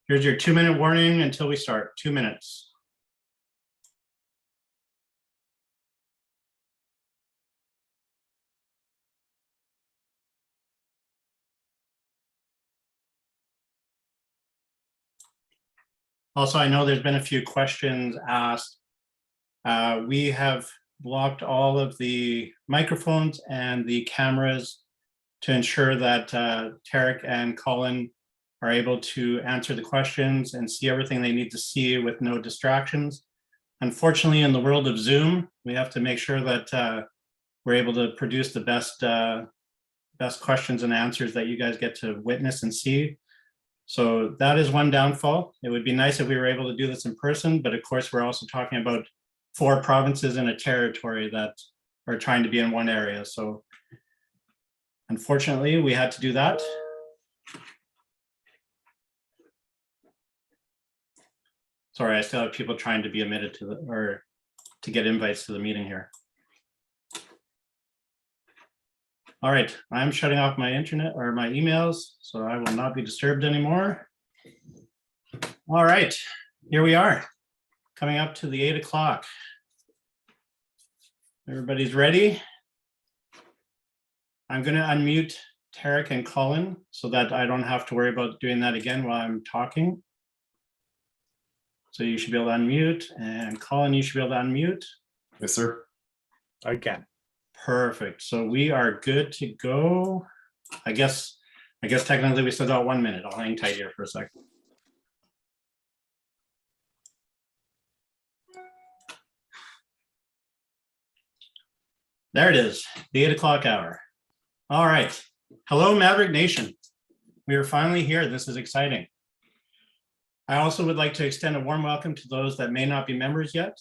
Here's your 2-minute warning until we start. 2 minutes. Also, I know there's been a few questions asked. We have blocked all of the microphones and the cameras to ensure that Tariq and Colin are able to answer the questions and see everything they need to see with no distractions. Unfortunately, in the world of Zoom, we have to make sure that we're able to produce the best questions and answers that you guys get to witness and see. So that is one downfall. It would be nice if we were able to do this in person, but of course, we're also talking about 4 provinces in a territory that are trying to be in one area. So unfortunately, we had to do that. Sorry, I still have people trying to be admitted to or to get invites to the meeting here. All right, I'm shutting off my internet or my emails, so I will not be disturbed anymore. All right, here we are, coming up to the 8 o'clock. Everybody's ready? I'm going to unmute Tariq and Colin so that I don't have to worry about doing that again while I'm talking. So you should be able to unmute, and Colin, you should be able to unmute. Yes, sir. I can. Perfect. So we are good to go. I guess technically we still got 1 minute. I'll hang tight here for a second. There it is, the 8 o'clock hour. All right. Hello, Maverick Nation. We are finally here. This is exciting. I also would like to extend a warm welcome to those that may not be members yet,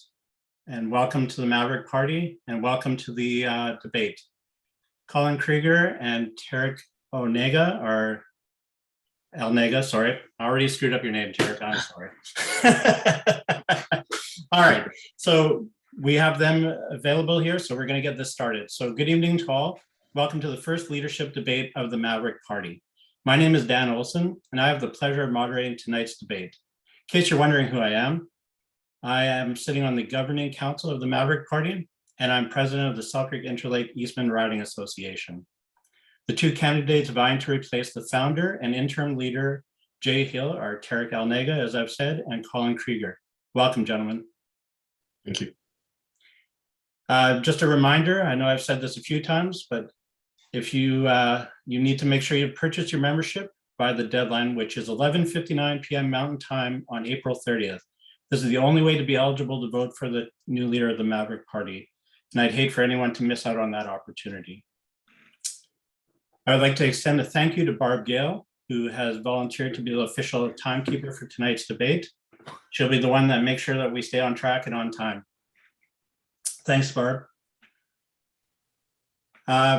and welcome to the Maverick Party, and welcome to the debate. Colin Krieger and Tariq Elnaga, or Elnaga, sorry. I already screwed up your name, Tariq, I'm sorry. All right, so we have them available here, so we're gonna get this started. So good evening to all. Welcome to the first leadership debate of the Maverick Party. My name is Dan Olson, and I have the pleasure of moderating tonight's debate. In case you're wondering who I am sitting on the governing council of the Maverick Party, and I'm president of the Selkirk Interlake Eastman Riding Association. The 2 candidates vying to replace the founder and interim leader, Jay Hill, are Tariq Elnaga, as I've said, and Colin Krieger. Welcome, gentlemen. Thank you. Just a reminder, I know I've said this a few times, but if you need to make sure you purchase your membership by the deadline, which is 11:59 p.m. Mountain Time on April 30th. This is the only way to be eligible to vote for the new leader of the Maverick Party. And I'd hate for anyone to miss out on that opportunity. I would like to extend a thank you to Barb Gale, who has volunteered to be the official timekeeper for tonight's debate. She'll be the one that makes sure that we stay on track and on time. Thanks, Barb.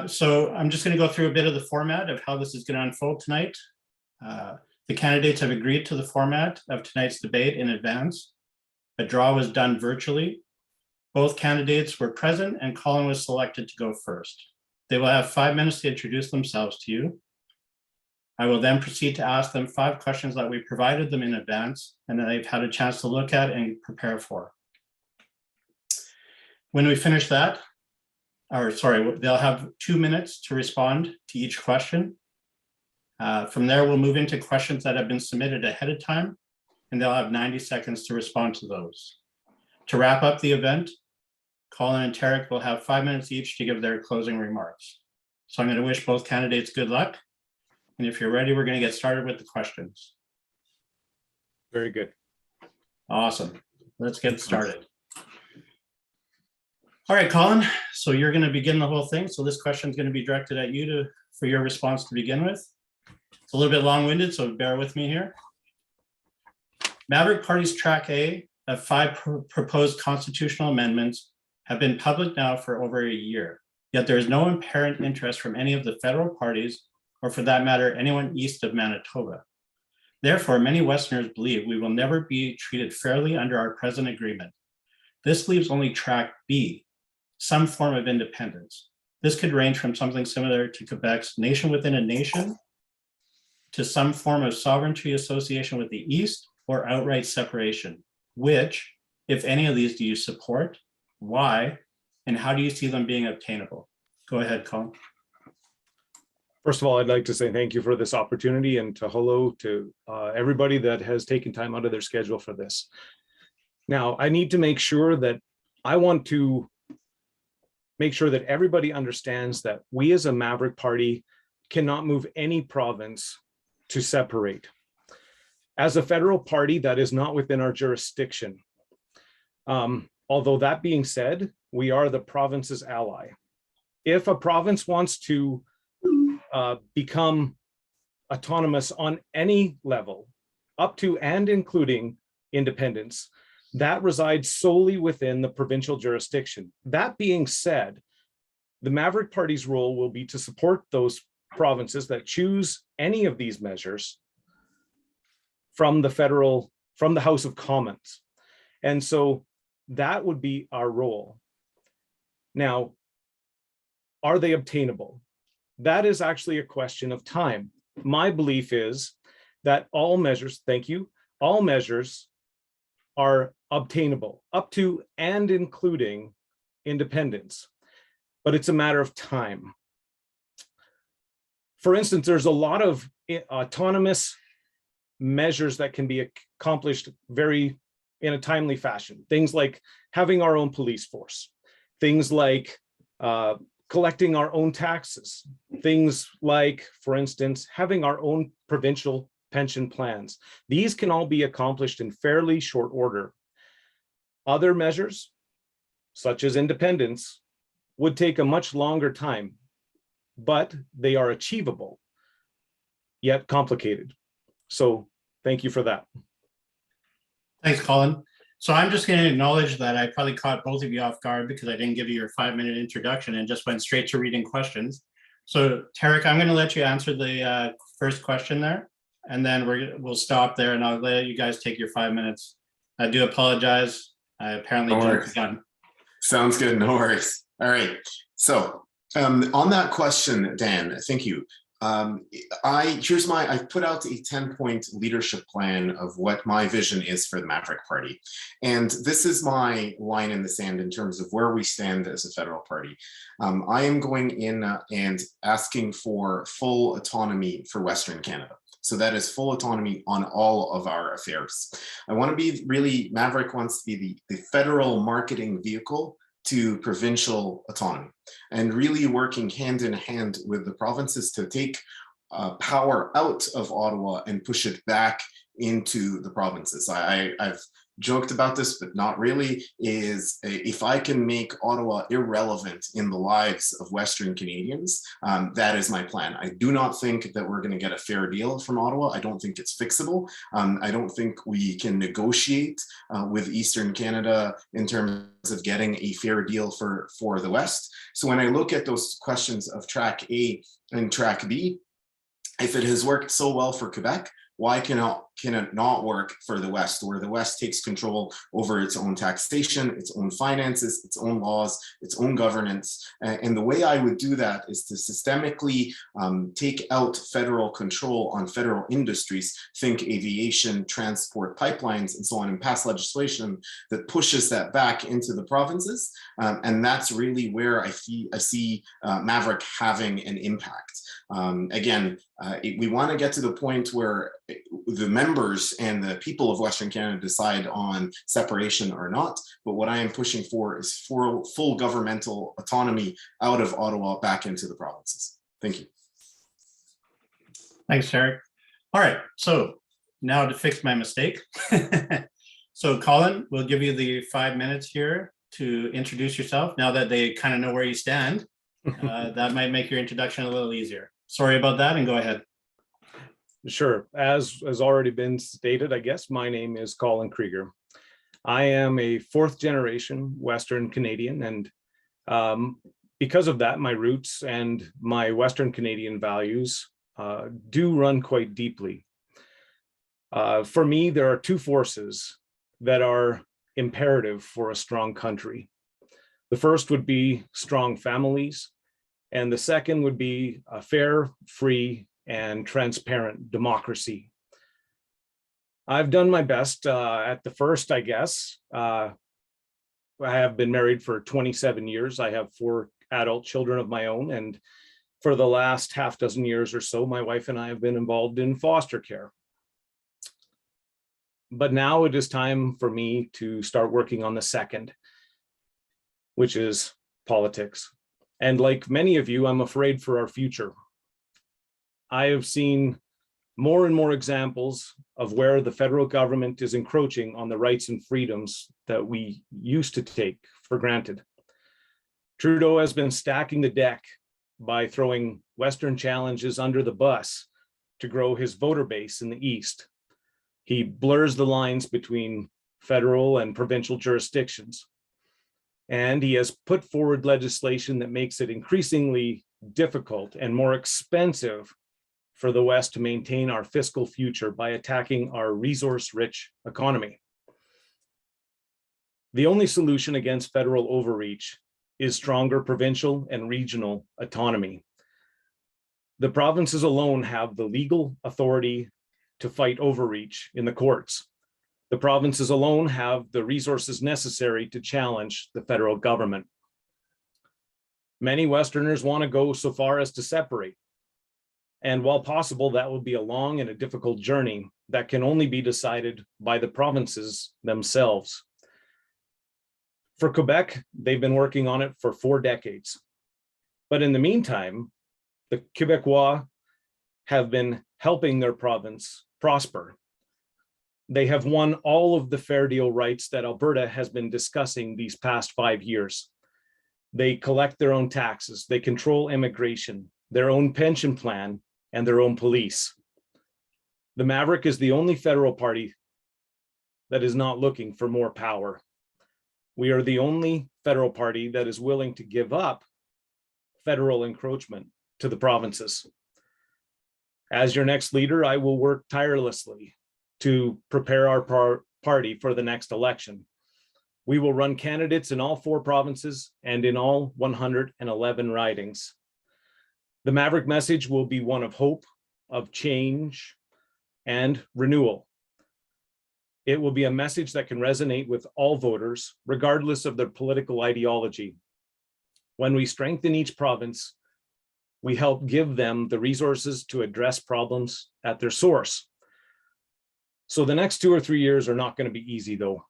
So I'm just going to go through a bit of the format of how this is going to unfold tonight. The candidates have agreed to the format of tonight's debate in advance. A draw was done virtually. Both candidates were present and Colin was selected to go first. They will have 5 minutes to introduce themselves to you. I will then proceed to ask them 5 questions that we provided them in advance and that they've had a chance to look at and prepare for. When we finish that, they'll have 2 minutes to respond to each question. From there, we'll move into questions that have been submitted ahead of time, and they'll have 90 seconds to respond to those. To wrap up the event, Colin and Tariq will have 5 minutes each to give their closing remarks. So I'm going to wish both candidates good luck. And if you're ready, we're going to get started with the questions. Very good. Awesome. Let's get started. All right, Colin, so you're going to begin the whole thing. So this question is going to be directed at you for your response to begin with. It's a little bit long-winded, so bear with me here. Maverick Party's Track A of 5 proposed constitutional amendments have been public now for over a year, yet there is no apparent interest from any of the federal parties, or for that matter, anyone east of Manitoba. Therefore, many Westerners believe we will never be treated fairly under our present agreement. This leaves only Track B, some form of independence. This could range from something similar to Quebec's nation within a nation, to some form of sovereignty association with the East or outright separation? Which, if any of these, do you support? Why? And how do you see them being obtainable? Go ahead, Colin. First of all, I'd like to say thank you for this opportunity and to hello to everybody that has taken time out of their schedule for this. Now, I need to make sure that I want to make sure that everybody understands that we as a Maverick party cannot move any province to separate. As a federal party, that is not within our jurisdiction. Although that being said, we are the province's ally. If a province wants to become autonomous on any level, up to and including independence, that resides solely within the provincial jurisdiction. That being said, the Maverick Party's role will be to support those provinces that choose any of these measures from the House of Commons. And so that would be our role. Now, are they obtainable? That is actually a question of time. My belief is that all measures, thank you, all measures are obtainable up to and including independence, but it's a matter of time. For instance, there's a lot of autonomous measures that can be accomplished in a timely fashion. Things like having our own police force, things like collecting our own taxes, things like, for instance, having our own provincial pension plans. These can all be accomplished in fairly short order. Other measures, such as independence, would take a much longer time, but they are achievable, yet complicated. So thank you for that. Thanks, Colin. So I'm just going to acknowledge that I probably caught both of you off guard because I didn't give you your 5-minute introduction and just went straight to reading questions. So Tariq, I'm going to let you answer the first question there, and then we'll stop there and I'll let you guys take your 5 minutes. I do apologize. I apparently jumped the gun. Sounds good. No worries. All right. So on that question, Dan, thank you. I put out a 10-point leadership plan of what my vision is for the Maverick Party. And this is my line in the sand in terms of where we stand as a federal party. I am going in and asking for full autonomy for Western Canada. So that is full autonomy on all of our affairs. I want to be Maverick wants to be the federal marketing vehicle to provincial autonomy, and really working hand in hand with the provinces to take power out of Ottawa and push it back into the provinces. I've joked about this, but not really, is if I can make Ottawa irrelevant in the lives of Western Canadians, that is my plan. I do not think that we're going to get a fair deal from Ottawa. I don't think it's fixable. I don't think we can negotiate with Eastern Canada in terms of getting a fair deal for the West. So when I look at those questions of Track A and Track B, if it has worked so well for Quebec, why can it not work for the West, where the West takes control over its own taxation, its own finances, its own laws, its own governance? And the way I would do that is to systemically take out federal control on federal industries, think aviation, transport, pipelines, and so on, and pass legislation that pushes that back into the provinces. And that's really where I see Maverick having an impact. Again, we want to get to the point where the members and the people of Western Canada decide on separation or not. But what I am pushing for is full governmental autonomy out of Ottawa back into the provinces. Thank you. Thanks, Tariq. All right, so now to fix my mistake. So Colin, we'll give you the 5 minutes here to introduce yourself. Now that they kind of know where you stand, that might make your introduction a little easier. Sorry about that, and go ahead. Sure. As has already been stated, I guess, my name is Colin Krieger. I am a 4th generation Western Canadian, and because of that, my roots and my Western Canadian values do run quite deeply. For me, there are 2 forces that are imperative for a strong country. The first would be strong families, and the second would be a fair, free, and transparent democracy. I've done my best at the first, I guess. I have been married for 27 years. I have 4 adult children of my own. And for the last half dozen years or so, my wife and I have been involved in foster care. But now it is time for me to start working on the second, which is politics. And like many of you, I'm afraid for our future. I have seen more and more examples of where the federal government is encroaching on the rights and freedoms that we used to take for granted. Trudeau has been stacking the deck by throwing Western challenges under the bus to grow his voter base in the East. He blurs the lines between federal and provincial jurisdictions. And he has put forward legislation that makes it increasingly difficult and more expensive for the West to maintain our fiscal future by attacking our resource-rich economy. The only solution against federal overreach is stronger provincial and regional autonomy. The provinces alone have the legal authority to fight overreach in the courts. The provinces alone have the resources necessary to challenge the federal government. Many Westerners want to go so far as to separate. And while possible, that will be a long and a difficult journey that can only be decided by the provinces themselves. For Quebec, they've been working on it for 4 decades. But in the meantime, the Quebecois have been helping their province prosper. They have won all of the fair deal rights that Alberta has been discussing these past 5 years. They collect their own taxes, they control immigration, their own pension plan, and their own police. The Maverick is the only federal party that is not looking for more power. We are the only federal party that is willing to give up federal encroachment to the provinces. As your next leader, I will work tirelessly to prepare our party for the next election. We will run candidates in all 4 provinces and in all 111 ridings. The Maverick message will be one of hope, of change, and renewal. It will be a message that can resonate with all voters, regardless of their political ideology. When we strengthen each province, we help give them the resources to address problems at their source. So the next 2 or 3 years are not going to be easy, though.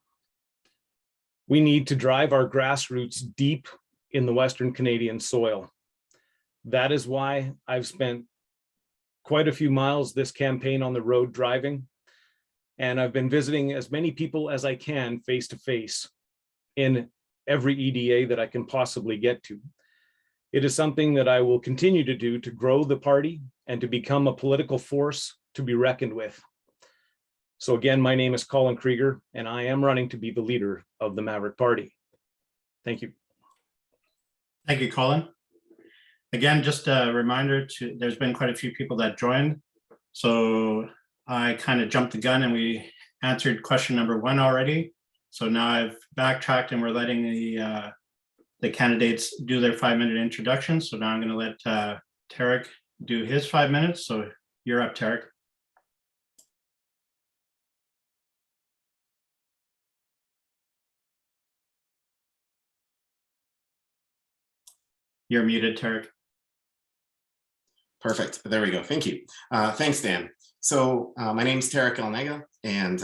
We need to drive our grassroots deep in the Western Canadian soil. That is why I've spent quite a few miles this campaign on the road driving, and I've been visiting as many people as I can face to face in every EDA that I can possibly get to. It is something that I will continue to do to grow the party and to become a political force to be reckoned with. So again, my name is Colin Krieger, and I am running to be the leader of the Maverick Party. Thank you. Thank you, Colin. Again, just a reminder there's been quite a few people that joined. So I kind of jumped the gun and we answered question number 1 already. So now I've backtracked and we're letting the candidates do their 5-minute introduction. So now I'm going to let Tariq do his 5 minutes. So you're up, Tariq. You're muted, Tariq. Perfect. There we go. Thank you. Thanks, Dan. So my name is Tariq Elnaga, and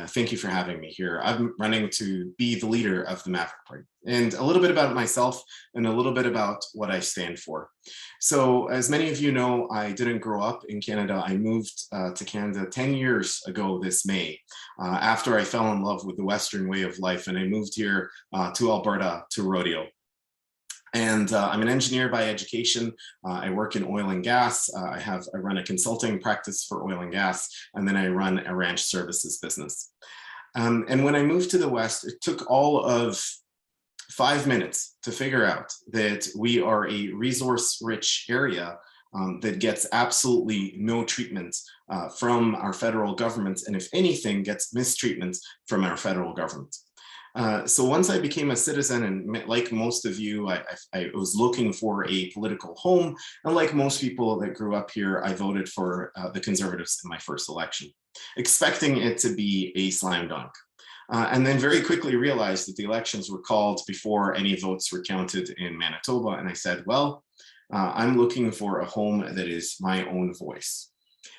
thank you for having me here. I'm running to be the leader of the Maverick Party, and a little bit about myself and a little bit about what I stand for. So as many of you know, I didn't grow up in Canada. I moved to Canada 10 years ago this May, after I fell in love with the Western way of life, and I moved here to Alberta to rodeo. And I'm an engineer by education. I work in oil and gas. I run a consulting practice for oil and gas, and then I run a ranch services business. And when I moved to the West, it took all of 5 minutes to figure out that we are a resource-rich area that gets absolutely no treatment from our federal government, and if anything, gets mistreatment from our federal government. So once I became a citizen, and like most of you, I was looking for a political home. And like most people that grew up here, I voted for the Conservatives in my first election, expecting it to be a slam dunk. And then very quickly realized that the elections were called before any votes were counted in Manitoba. And I said, well, I'm looking for a home that is my own voice.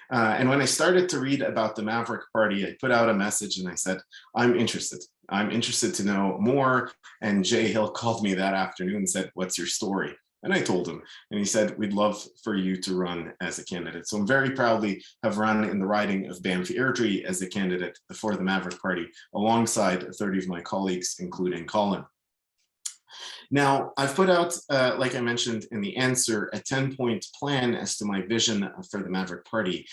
And when I started to read about the Maverick Party, I put out a message and I said, I'm interested. I'm interested to know more. And Jay Hill called me that afternoon and said, what's your story? And I told him, and he said, we'd love for you to run as a candidate. So I'm very proudly have run in the riding of Banff-Airdrie as a candidate for the Maverick Party, alongside 30 of my colleagues, including Colin. Now, I've put out, like I mentioned in the answer, a 10-point plan as to my vision for the Maverick Party,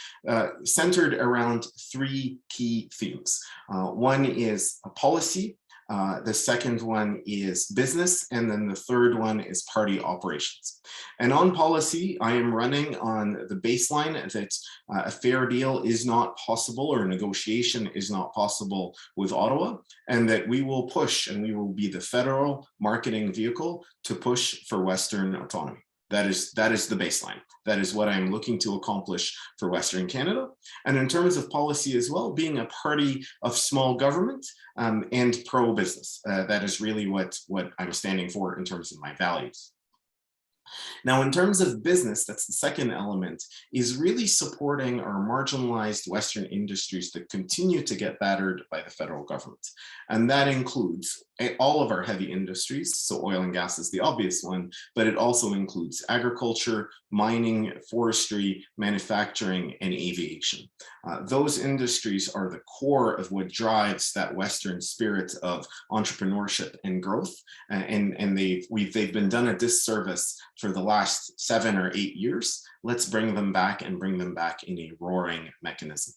centered around 3 key themes. One is a policy, the second one is business, and then the third one is party operations. And on policy, I am running on the baseline that a fair deal is not possible, or negotiation is not possible with Ottawa, and that we will push, and we will be the federal marketing vehicle to push for Western autonomy. That is the baseline. That is what I'm looking to accomplish for Western Canada. And in terms of policy as well, being a party of small government and pro-business. That is really what I'm standing for in terms of my values. Now, in terms of business, that's the second element, is really supporting our marginalized Western industries that continue to get battered by the federal government. And that includes all of our heavy industries. So oil and gas is the obvious one, but it also includes agriculture, mining, forestry, manufacturing, and aviation. Those industries are the core of what drives that Western spirit of entrepreneurship and growth. And they've been done a disservice for the last 7 or 8 years. Let's bring them back, and bring them back in a roaring mechanism.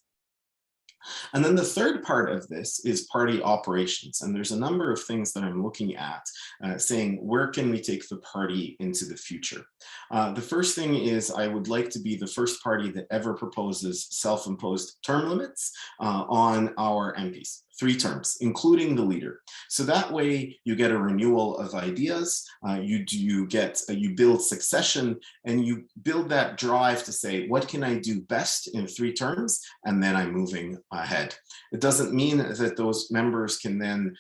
And then the third part of this is party operations. And there's a number of things that I'm looking at, saying, where can we take the party into the future? The first thing is, I would like to be the first party that ever proposes self-imposed term limits on our MPs. 3 terms, including the leader. So that way you get a renewal of ideas, you build succession, and you build that drive to say, what can I do best in 3 terms? And then I'm moving ahead. It doesn't mean that those members can then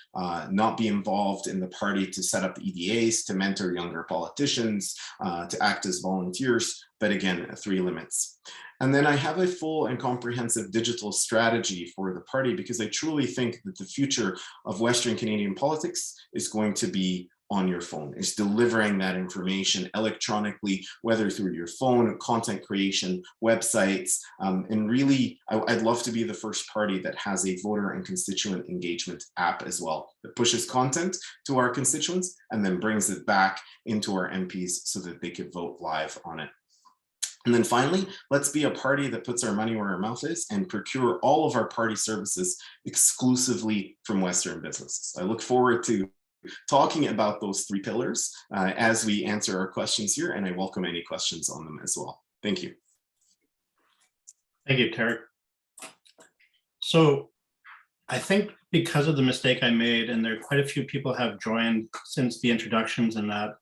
not be involved in the party to set up EDAs, to mentor younger politicians, to act as volunteers, but again, 3 limits. And then I have a full and comprehensive digital strategy for the party, because I truly think that the future of Western Canadian politics is going to be on your phone. It's delivering that information electronically, whether through your phone, content creation, websites, and really, I'd love to be the first party that has a voter and constituent engagement app as well, that pushes content to our constituents and then brings it back into our MPs so that they could vote live on it. And then finally, let's be a party that puts our money where our mouth is and procure all of our party services exclusively from Western businesses. I look forward to talking about those 3 pillars as we answer our questions here, and I welcome any questions on them as well. Thank you. Thank you, Tariq. So I think because of the mistake I made, and there are quite a few people have joined since the introductions and that,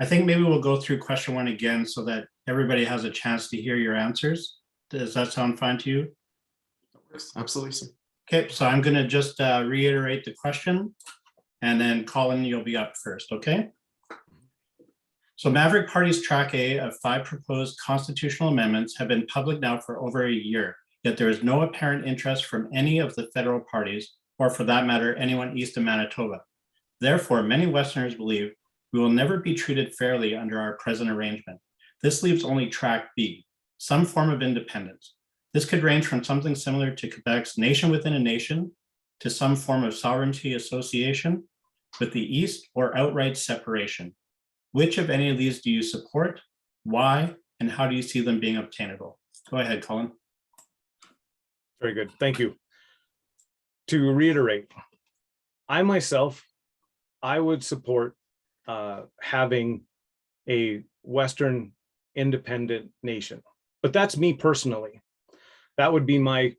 I think maybe we'll go through question 1 again so that everybody has a chance to hear your answers. Does that sound fine to you? Absolutely, sir. Okay, so I'm going to just reiterate the question, and then Colin, you'll be up first, okay? So Maverick Party's Track A of 5 proposed constitutional amendments have been public now for over a year, yet there is no apparent interest from any of the federal parties, or for that matter, anyone east of Manitoba. Therefore, many Westerners believe we will never be treated fairly under our present arrangement. This leaves only Track B, some form of independence. This could range from something similar to Quebec's nation within a nation, to some form of sovereignty association with the East, or outright separation. Which of any of these do you support? Why? And how do you see them being obtainable? Go ahead, Colin. Very good. Thank you. To reiterate, I myself, I would support having a Western independent nation, but that's me personally. That would be my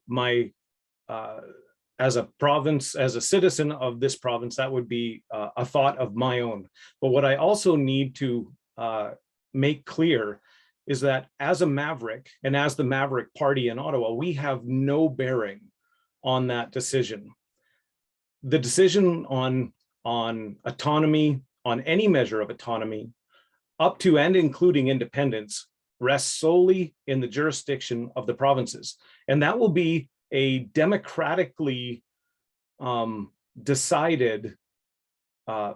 as a province, as a citizen of this province, that would be a thought of my own. But what I also need to make clear is that as a Maverick and as the Maverick Party in Ottawa, we have no bearing on that decision. The decision on autonomy, on any measure of autonomy, up to and including independence, rests solely in the jurisdiction of the provinces. And that will be a democratically decided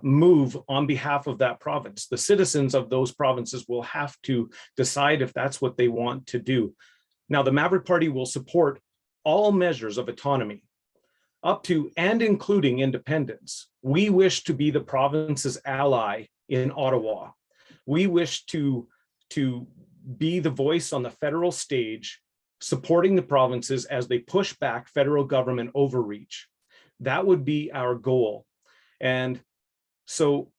move on behalf of that province. The citizens of those provinces will have to decide if that's what they want to do. Now, the Maverick Party will support all measures of autonomy, up to and including independence. We wish to be the province's ally in Ottawa. We wish to be the voice on the federal stage, supporting the provinces as they push back federal government overreach. That would be our goal. And so,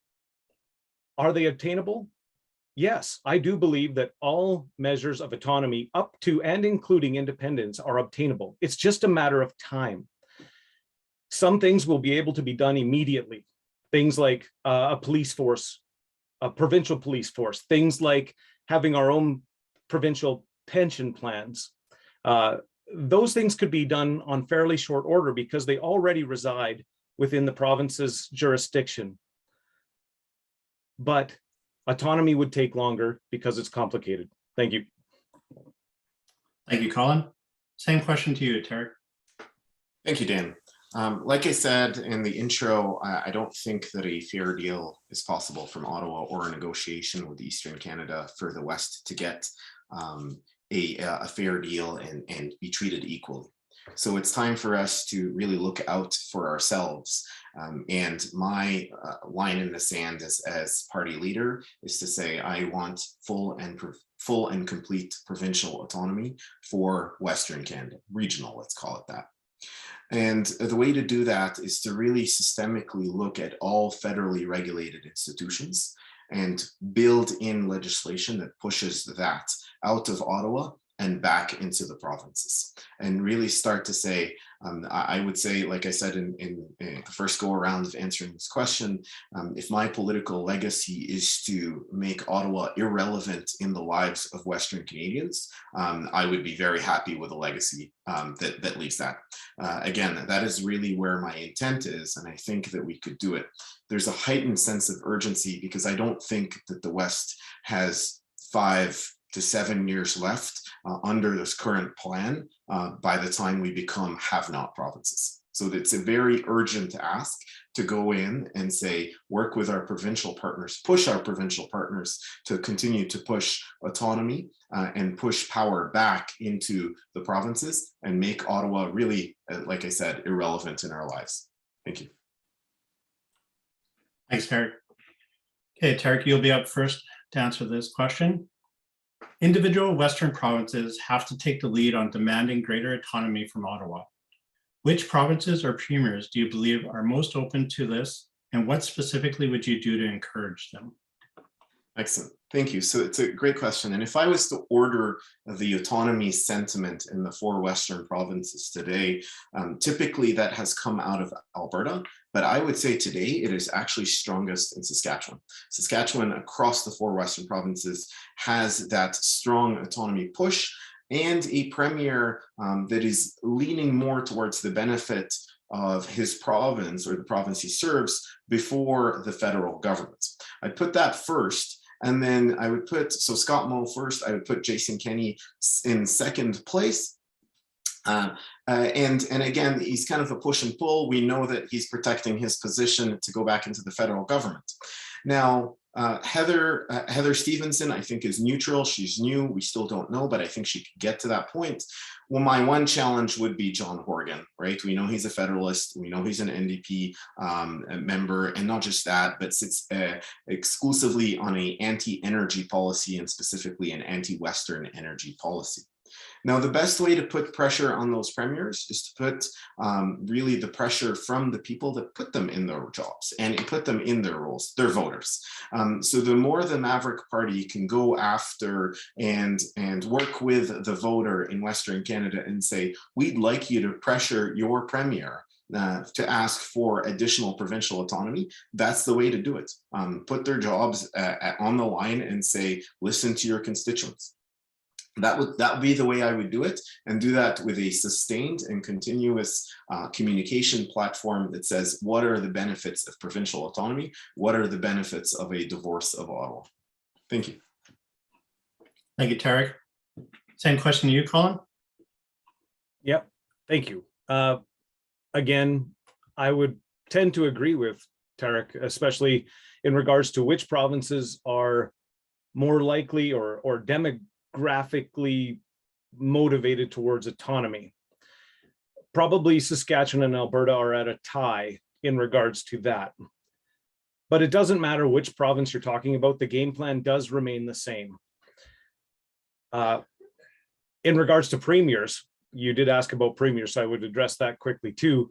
are they obtainable? Yes, I do believe that all measures of autonomy up to and including independence are obtainable. It's just a matter of time. Some things will be able to be done immediately. Things like a police force, a provincial police force, things like having our own provincial pension plans. Those things could be done on fairly short order because they already reside within the province's jurisdiction. But autonomy would take longer because it's complicated. Thank you. Thank you, Colin. Same question to you, Tariq. Thank you, Dan. Like I said in the intro, I don't think that a fair deal is possible from Ottawa or a negotiation with Eastern Canada for the West to get a fair deal and be treated equally. So it's time for us to really look out for ourselves. And my line in the sand as party leader is to say, I want full and complete provincial autonomy for Western Canada, regional, let's call it that. And the way to do that is to really systemically look at all federally regulated institutions and build in legislation that pushes that out of Ottawa and back into the provinces, and really start to say, I would say, like I said in the first go around of answering this question, if my political legacy is to make Ottawa irrelevant in the lives of Western Canadians, I would be very happy with a legacy that leaves that. Again, that is really where my intent is, and I think that we could do it. There's a heightened sense of urgency because I don't think that the West has 5 to 7 years left under this current plan by the time we become have-not provinces. So it's a very urgent ask to go in and say, work with our provincial partners, push our provincial partners to continue to push autonomy and push power back into the provinces and make Ottawa really, like I said, irrelevant in our lives. Thank you. Thanks, Tariq. Okay, Tariq, you'll be up first to answer this question. Individual Western provinces have to take the lead on demanding greater autonomy from Ottawa. Which provinces or premiers do you believe are most open to this, and what specifically would you do to encourage them? Excellent. Thank you. So it's a great question. And if I was to order the autonomy sentiment in the 4 Western provinces today, typically that has come out of Alberta, but I would say today it is actually strongest in Saskatchewan. Saskatchewan across the 4 Western provinces has that strong autonomy push and a premier that is leaning more towards the benefit of his province or the province he serves before the federal government. I'd put that first. And then I would put, so Scott Moe first, I would put Jason Kenney in second place. And again, he's kind of a push and pull. We know that he's protecting his position to go back into the federal government. Now, Heather Stevenson, I think, is neutral. She's new. We still don't know, but I think she could get to that point. Well, my one challenge would be John Horgan, right? We know he's a Federalist. We know he's an NDP member, and not just that, but sits exclusively on an anti-energy policy and specifically an anti-Western energy policy. Now, the best way to put pressure on those premiers is to put really the pressure from the people that put them in their jobs and put them in their roles, their voters. So the more the Maverick Party can go after and work with the voter in Western Canada and say, we'd like you to pressure your premier to ask for additional provincial autonomy, that's the way to do it. Put their jobs on the line and say, listen to your constituents. That would be the way I would do it, and do that with a sustained and continuous communication platform that says, what are the benefits of provincial autonomy? What are the benefits of a divorce of Ottawa? Thank you. Thank you, Tariq. Same question to you, Colin. Yep, thank you. Again, I would tend to agree with Tariq, especially in regards to which provinces are more likely or demographically motivated towards autonomy. Probably Saskatchewan and Alberta are at a tie in regards to that. But it doesn't matter which province you're talking about, the game plan does remain the same. In regards to premiers, you did ask about premiers, so I would address that quickly too.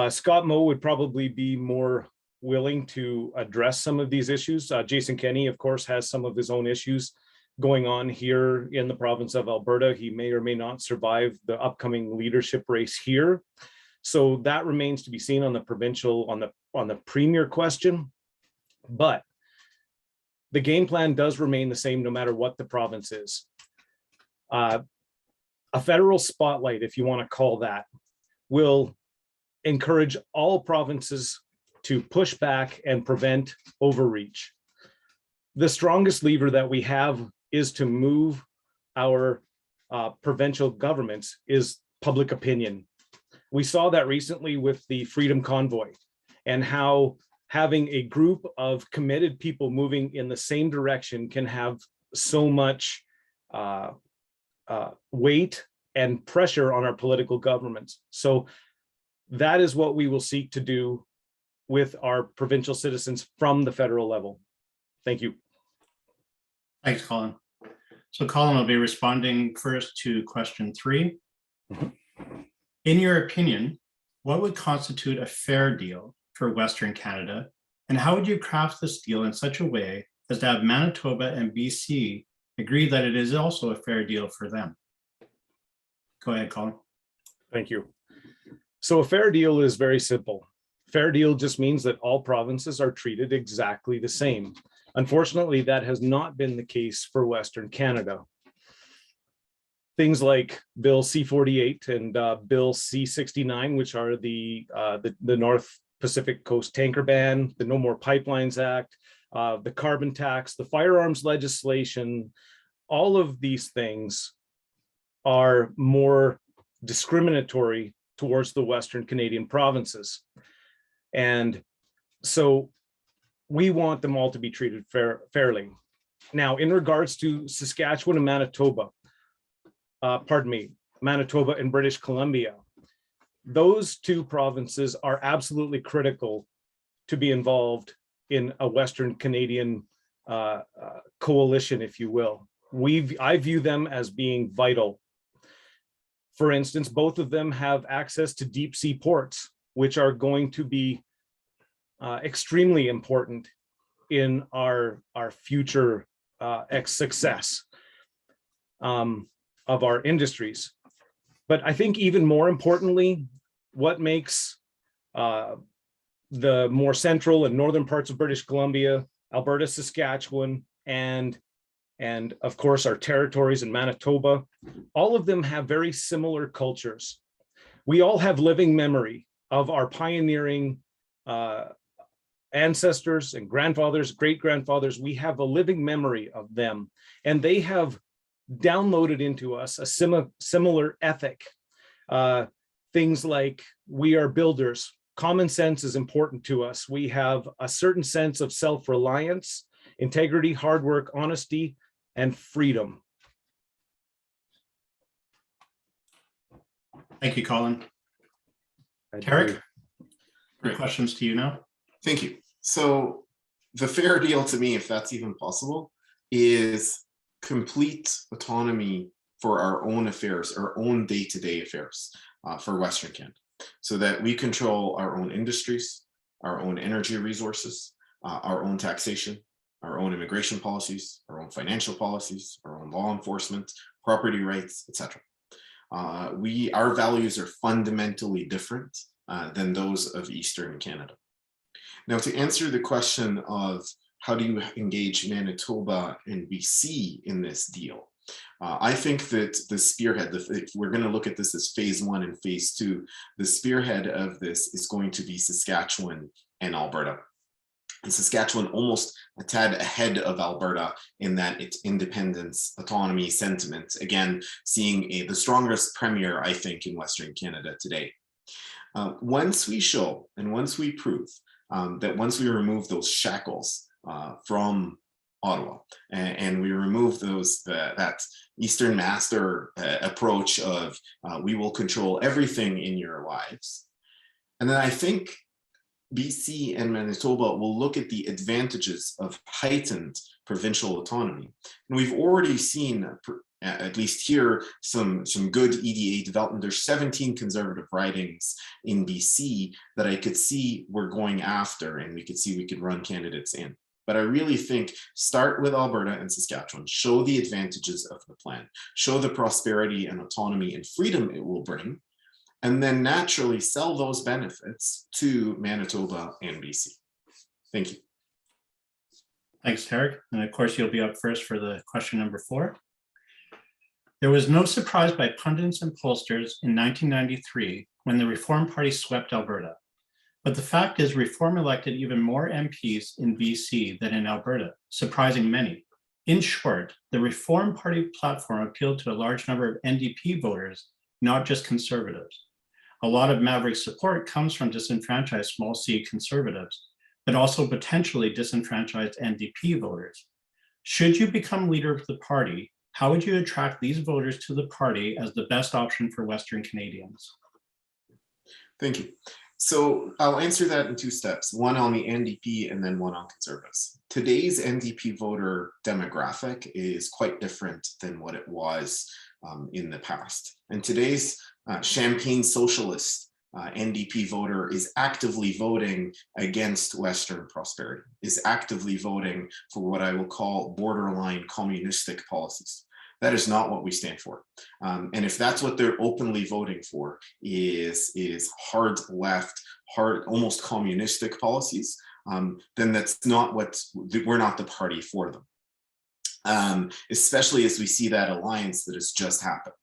Scott Moe would probably be more willing to address some of these issues. Jason Kenney, of course, has some of his own issues going on here in the province of Alberta. He may or may not survive the upcoming leadership race here. So that remains to be seen on the provincial, on the premier question. But the game plan does remain the same no matter what the province is. A federal spotlight, if you want to call that, will encourage all provinces to push back and prevent overreach. The strongest lever that we have is to move our provincial governments is public opinion. We saw that recently with the Freedom Convoy and how having a group of committed people moving in the same direction can have so much weight and pressure on our political governments. So that is what we will seek to do with our provincial citizens from the federal level. Thank you. Thanks, Colin. So Colin will be responding first to question 3. In your opinion, what would constitute a fair deal for Western Canada? And how would you craft this deal in such a way as to have Manitoba and BC agree that it is also a fair deal for them? Go ahead, Colin. Thank you. So a fair deal is very simple. Fair deal just means that all provinces are treated exactly the same. Unfortunately, that has not been the case for Western Canada. Things like Bill C-48 and Bill C-69, which are the North Pacific Coast Tanker Ban, the No More Pipelines Act, the carbon tax, the firearms legislation, all of these things are more discriminatory towards the Western Canadian provinces. And so we want them all to be treated fairly. Now, in regards to Saskatchewan and Manitoba, Manitoba and British Columbia, those two provinces are absolutely critical to be involved in a Western Canadian coalition, if you will. I view them as being vital. For instance, both of them have access to deep sea ports, which are going to be extremely important in our future success of our industries. But I think even more importantly, what makes the more central and northern parts of British Columbia, Alberta, Saskatchewan, and of course our territories in Manitoba, all of them have very similar cultures. We all have living memory of our pioneering ancestors and grandfathers, great-grandfathers. We have a living memory of them, and they have downloaded into us a similar ethic. Things like we are builders. Common sense is important to us. We have a certain sense of self-reliance, integrity, hard work, honesty, and freedom. Thank you, Colin. Tariq, questions to you now. Thank you. So the fair deal to me, if that's even possible, is complete autonomy for our own affairs, our own day-to-day affairs for Western Canada, so that we control our own industries, our own energy resources, our own taxation, our own immigration policies, our own financial policies, our own law enforcement, property rights, etc. Our values are fundamentally different than those of Eastern Canada. Now, to answer the question of how do you engage Manitoba and BC in this deal, I think that the spearhead, if we're going to look at this as phase 1 and phase 2, the spearhead of this is going to be Saskatchewan and Alberta. And Saskatchewan almost a tad ahead of Alberta in that its independence, autonomy sentiment, again, seeing the strongest premier, I think, in Western Canada today. Once we show and once we prove that once we remove those shackles from Ottawa and we remove that Eastern master approach of we will control everything in your lives, and then I think BC and Manitoba will look at the advantages of heightened provincial autonomy. And we've already seen, at least here, some good EDA development. There's 17 conservative ridings in BC that I could see we're going after, and we could run candidates in. But I really think start with Alberta and Saskatchewan, show the advantages of the plan, show the prosperity and autonomy and freedom it will bring, and then naturally sell those benefits to Manitoba and BC. Thank you. Thanks, Tariq. And of course, you'll be up first for the question number 4. There was no surprise by pundits and pollsters in 1993 when the Reform Party swept Alberta. But the fact is, Reform elected even more MPs in BC than in Alberta, surprising many. In short, the Reform Party platform appealed to a large number of NDP voters, not just Conservatives. A lot of Maverick support comes from disenfranchised small C Conservatives, but also potentially disenfranchised NDP voters. Should you become leader of the party, how would you attract these voters to the party as the best option for Western Canadians? Thank you. So I'll answer that in 2 steps, one on the NDP and then one on Conservatives. Today's NDP voter demographic is quite different than what it was in the past. And today's Champagne socialist NDP voter is actively voting against Western prosperity, is actively voting for what I will call borderline communistic policies. That is not what we stand for. And if that's what they're openly voting for is hard left, hard, almost communistic policies, then that's not we're not the party for them. Especially as we see that alliance that has just happened.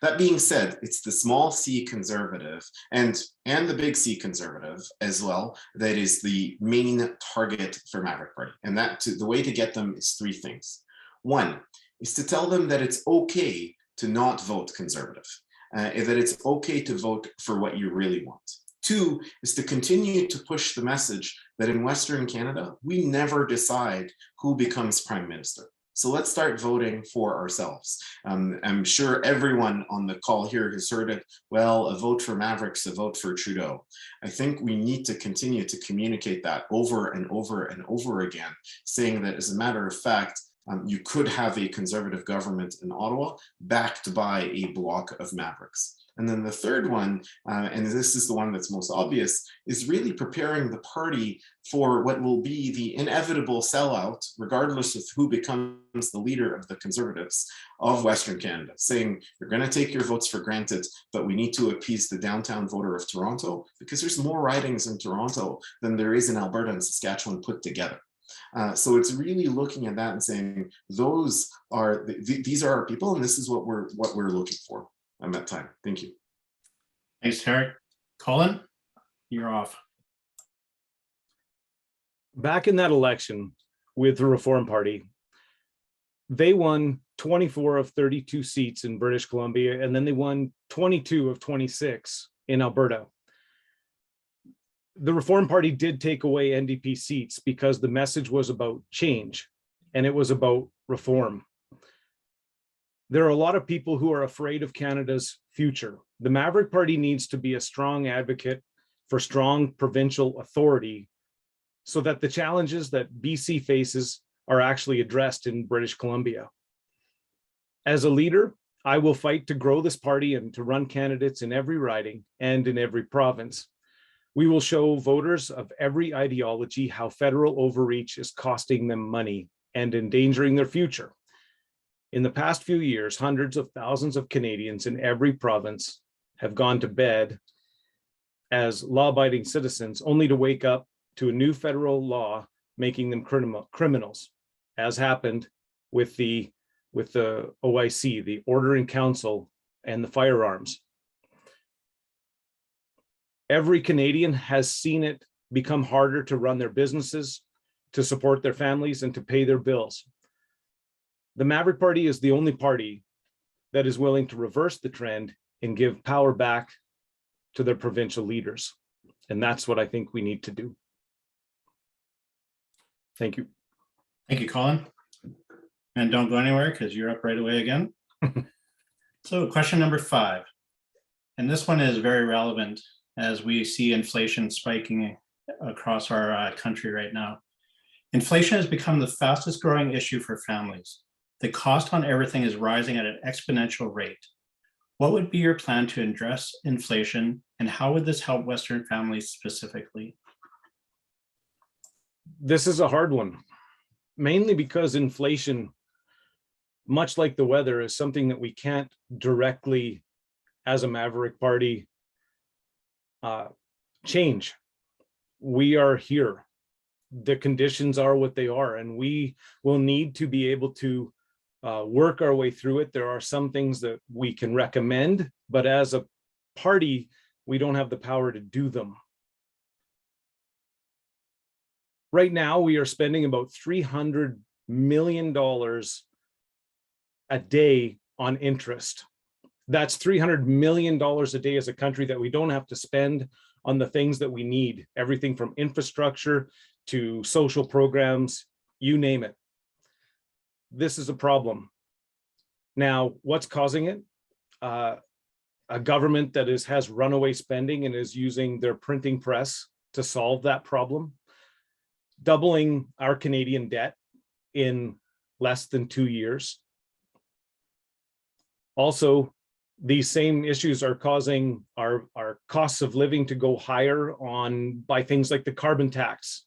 That being said, it's the small C conservative and the big C conservative as well that is the main target for Maverick Party. And the way to get them is 3 things. 1 is to tell them that it's okay to not vote conservative, that it's okay to vote for what you really want. 2 is to continue to push the message that in Western Canada, we never decide who becomes prime minister. So let's start voting for ourselves. I'm sure everyone on the call here has heard it. Well, a vote for Mavericks, a vote for Trudeau. I think we need to continue to communicate that over and over and over again, saying that as a matter of fact, you could have a conservative government in Ottawa backed by a bloc of Mavericks. And then the third one, and this is the one that's most obvious, is really preparing the party for what will be the inevitable sellout, regardless of who becomes the leader of the Conservatives of Western Canada, saying you're going to take your votes for granted, but we need to appease the downtown voter of Toronto because there's more ridings in Toronto than there is in Alberta and Saskatchewan put together. So it's really looking at that and saying these are our people, and this is what we're looking for. I'm at time. Thank you. Thanks, Tariq. Colin, you're off. Back in that election with the Reform Party, they won 24 of 32 seats in British Columbia, and then they won 22 of 26 in Alberta. The Reform Party did take away NDP seats because the message was about change and it was about reform. There are a lot of people who are afraid of Canada's future. The Maverick Party needs to be a strong advocate for strong provincial authority so that the challenges that BC faces are actually addressed in British Columbia. As a leader, I will fight to grow this party and to run candidates in every riding and in every province. We will show voters of every ideology how federal overreach is costing them money and endangering their future. In the past few years, hundreds of thousands of Canadians in every province have gone to bed as law-abiding citizens, only to wake up to a new federal law making them criminals, as happened with the OIC, the Order in Council, and the firearms. Every Canadian has seen it become harder to run their businesses, to support their families, and to pay their bills. The Maverick Party is the only party that is willing to reverse the trend and give power back to their provincial leaders. And that's what I think we need to do. Thank you. Thank you, Colin. And don't go anywhere because you're up right away again. So question number 5, and this one is very relevant as we see inflation spiking across our country right now. Inflation has become the fastest growing issue for families. The cost on everything is rising at an exponential rate. What would be your plan to address inflation, and how would this help Western families specifically? This is a hard one, mainly because inflation, much like the weather, is something that we can't directly, as a Maverick Party, change. We are here. The conditions are what they are, and we will need to be able to work our way through it. There are some things that we can recommend, but as a party, we don't have the power to do them. Right now, we are spending about $300 million a day on interest. That's $300 million a day as a country that we don't have to spend on the things that we need, everything from infrastructure to social programs, you name it. This is a problem. Now, what's causing it? A government that has runaway spending and is using their printing press to solve that problem, doubling our Canadian debt in less than 2 years. Also, these same issues are causing our costs of living to go higher by things like the carbon tax.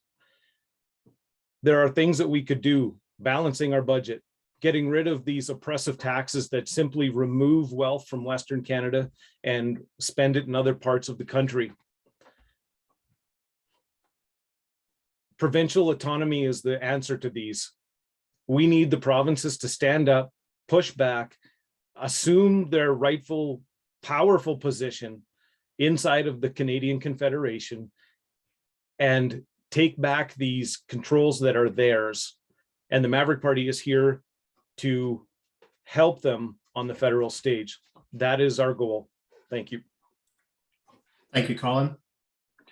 There are things that we could do, balancing our budget, getting rid of these oppressive taxes that simply remove wealth from Western Canada and spend it in other parts of the country. Provincial autonomy is the answer to these. We need the provinces to stand up, push back, assume their rightful, powerful position inside of the Canadian Confederation, and take back these controls that are theirs. And the Maverick Party is here to help them on the federal stage. That is our goal. Thank you. Thank you, Colin.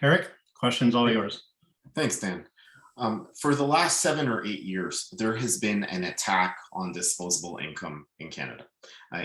Tariq, questions all yours. Thanks, Dan. For the last 7 or 8 years, there has been an attack on disposable income in Canada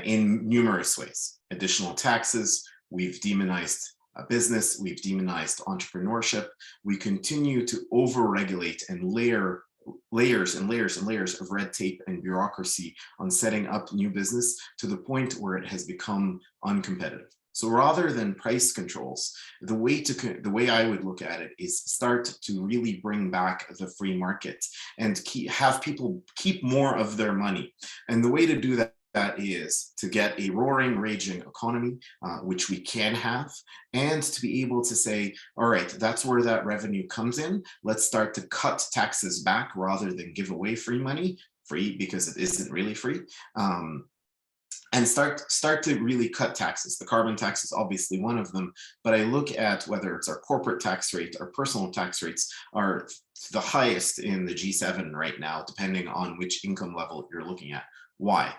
in numerous ways. Additional taxes, we've demonized business, we've demonized entrepreneurship. We continue to over-regulate and layers and layers and layers of red tape and bureaucracy on setting up new business to the point where it has become uncompetitive. So rather than price controls, the way I would look at it is start to really bring back the free market and have people keep more of their money. And the way to do that is to get a roaring, raging economy, which we can have, and to be able to say, all right, that's where that revenue comes in. Let's start to cut taxes back rather than give away free money, free because it isn't really free. And start to really cut taxes. The carbon tax is obviously one of them, but I look at whether it's our corporate tax rate, our personal tax rates are the highest in the G7 right now, depending on which income level you're looking at. Why?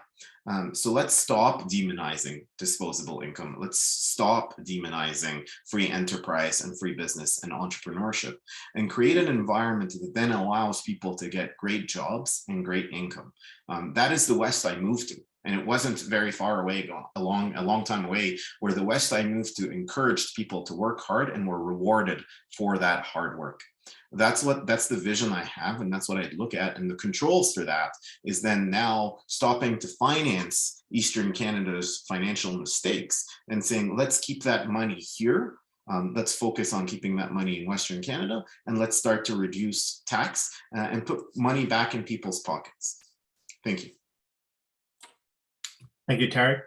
So let's stop demonizing disposable income. Let's stop demonizing free enterprise and free business and entrepreneurship, and create an environment that then allows people to get great jobs and great income. That is the West I moved to. And it wasn't very far away, a long time away, where the West I moved to encouraged people to work hard and were rewarded for that hard work. That's the vision I have, and that's what I'd look at. And the controls for that is then now stopping to finance Eastern Canada's financial mistakes and saying, let's keep that money here. Let's focus on keeping that money in Western Canada, and let's start to reduce tax and put money back in people's pockets. Thank you. Thank you, Tariq.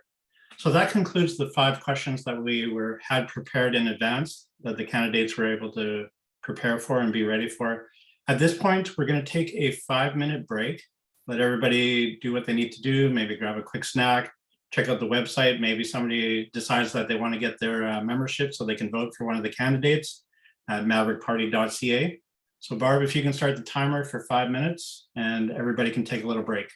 So that concludes the 5 questions that we had prepared in advance. that the candidates were able to prepare for and be ready for. At this point, we're going to take a 5-minute break. Let everybody do what they need to do, maybe grab a quick snack, check out the website. Maybe somebody decides that they want to get their membership so they can vote for one of the candidates at maverickparty.ca. So Barb, if you can start the timer for 5 minutes and everybody can take a little break.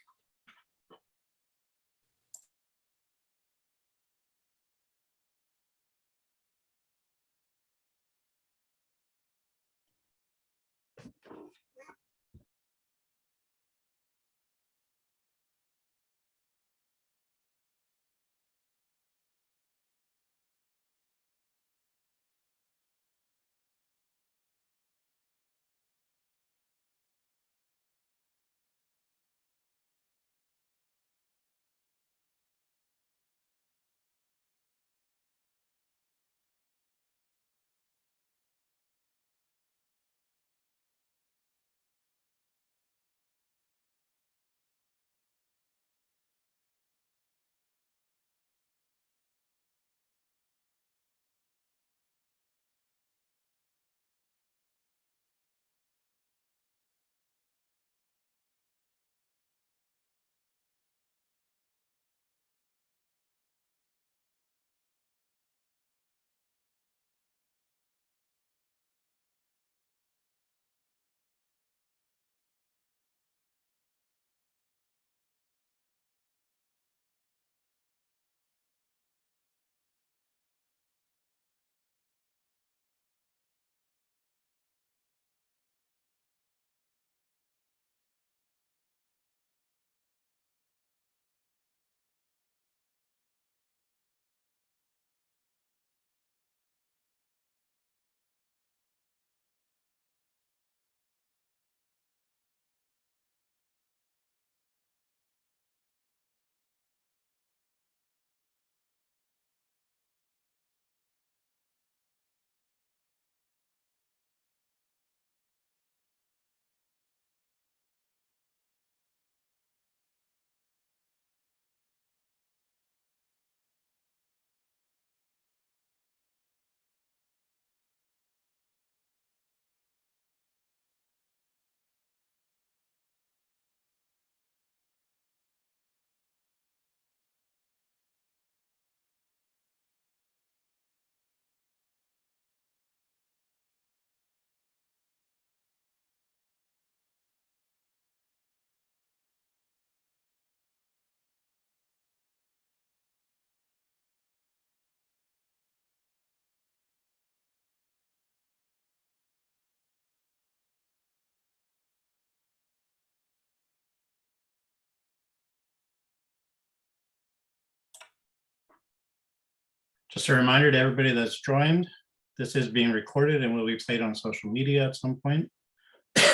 Just a reminder to everybody that's joined, this is being recorded and will be played on social media at some point.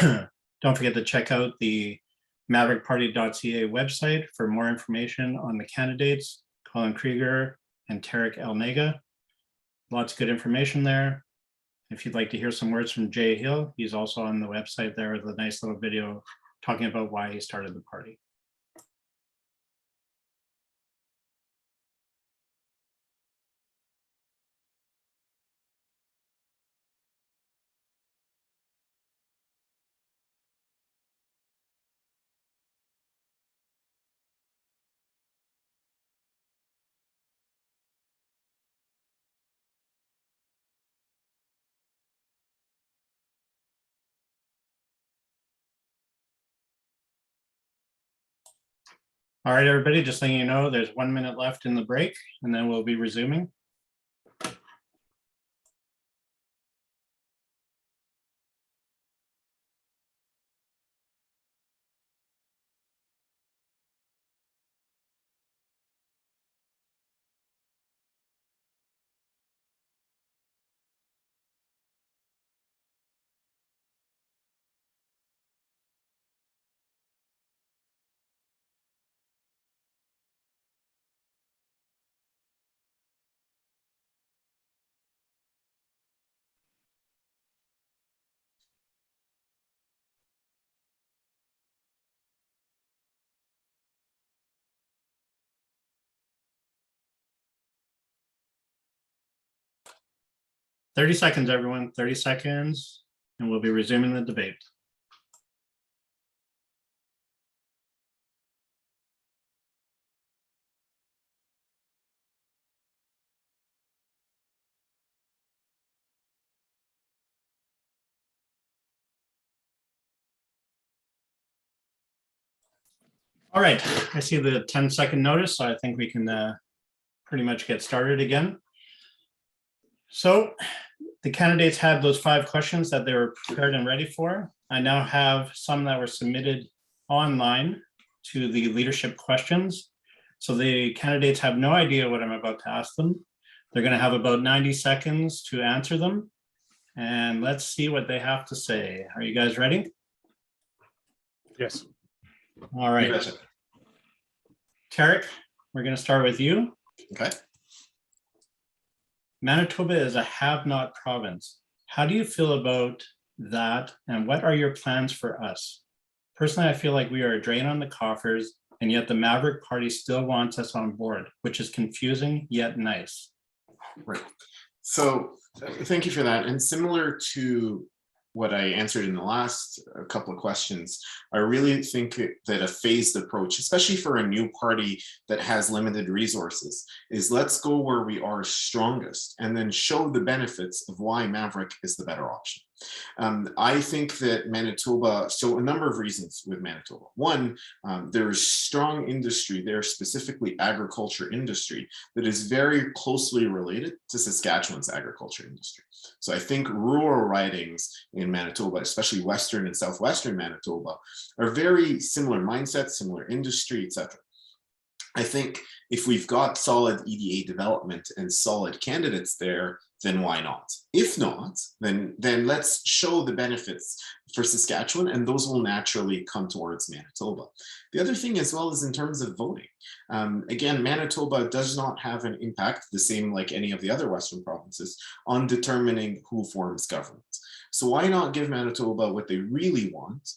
Don't forget to check out the maverickparty.ca website for more information on the candidates, Colin Krieger and Tariq Elnaga. Lots of good information there. If you'd like to hear some words from Jay Hill, he's also on the website there with a nice little video talking about why he started the party. All right, everybody, just letting you know, there's 1 minute left in the break, and then we'll be resuming. 30 seconds, everyone, 30 seconds, and we'll be resuming the debate. All right, I see the 10-second notice, so I think we can pretty much get started again. So the candidates had those 5 questions that they were prepared and ready for. I now have some that were submitted online to the leadership questions. So the candidates have no idea what I'm about to ask them. They're going to have about 90 seconds to answer them. And let's see what they have to say. Are you guys ready? Yes. All right. Tariq, we're going to start with you. Okay. Manitoba is a have-not province. How do you feel about that, and what are your plans for us? Personally, I feel like we are a drain on the coffers, and yet the Maverick Party still wants us on board, which is confusing yet nice. Right. So thank you for that. And similar to what I answered in the last couple of questions, I really think that a phased approach, especially for a new party that has limited resources, is let's go where we are strongest and then show the benefits of why Maverick is the better option. I think that Manitoba, so a number of reasons with Manitoba. One, there's strong industry there, specifically agriculture industry, that is very closely related to Saskatchewan's agriculture industry. So I think rural ridings in Manitoba, especially Western and Southwestern Manitoba, are very similar mindsets, similar industry, etc. I think if we've got solid EDA development and solid candidates there, then why not? If not, then let's show the benefits for Saskatchewan, and those will naturally come towards Manitoba. The other thing as well is in terms of voting. Again, Manitoba does not have an impact, the same like any of the other Western provinces, on determining who forms government. So why not give Manitoba what they really want,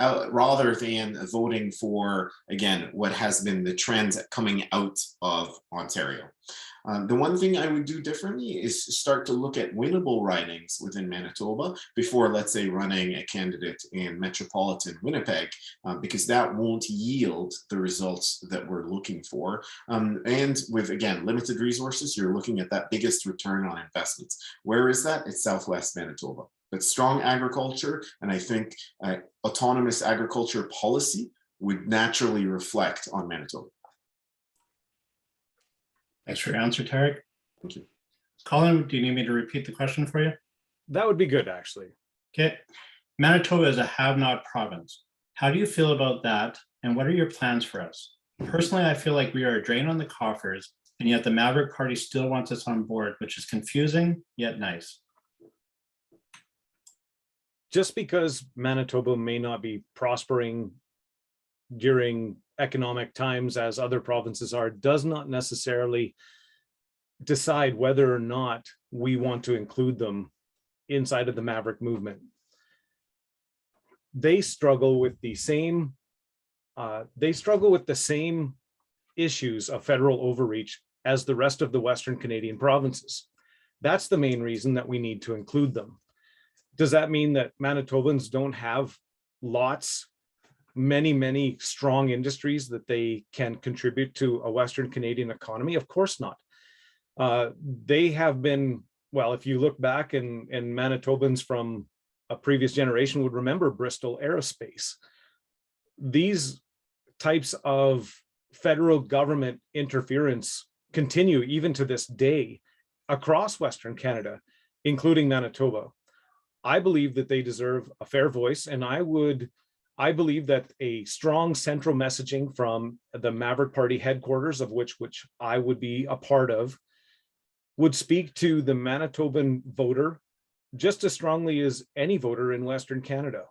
rather than voting for, again, what has been the trends coming out of Ontario. The one thing I would do differently is start to look at winnable ridings within Manitoba before, let's say, running a candidate in metropolitan Winnipeg, because that won't yield the results that we're looking for. And with, again, limited resources, you're looking at that biggest return on investments. Where is that? It's Southwest Manitoba. But strong agriculture, and I think autonomous agriculture policy would naturally reflect on Manitoba. Thanks for your answer, Tariq. Thank you. Colin, do you need me to repeat the question for you? That would be good, actually. Okay. Manitoba is a have-not province. How do you feel about that, and what are your plans for us? Personally, I feel like we are a drain on the coffers, and yet the Maverick Party still wants us on board, which is confusing yet nice. Just because Manitoba may not be prospering during economic times as other provinces are, does not necessarily decide whether or not we want to include them inside of the Maverick movement. They struggle with the same issues of federal overreach as the rest of the Western Canadian provinces. That's the main reason that we need to include them. Does that mean that Manitobans don't have many strong industries that they can contribute to a Western Canadian economy? Of course not. They have been, well, if you look back and Manitobans from a previous generation would remember Bristol Aerospace. These types of federal government interference continue even to this day across Western Canada, including Manitoba. I believe that they deserve a fair voice, and I believe that a strong central messaging from the Maverick Party headquarters, of which I would be a part of, would speak to the Manitoban voter just as strongly as any voter in Western Canada.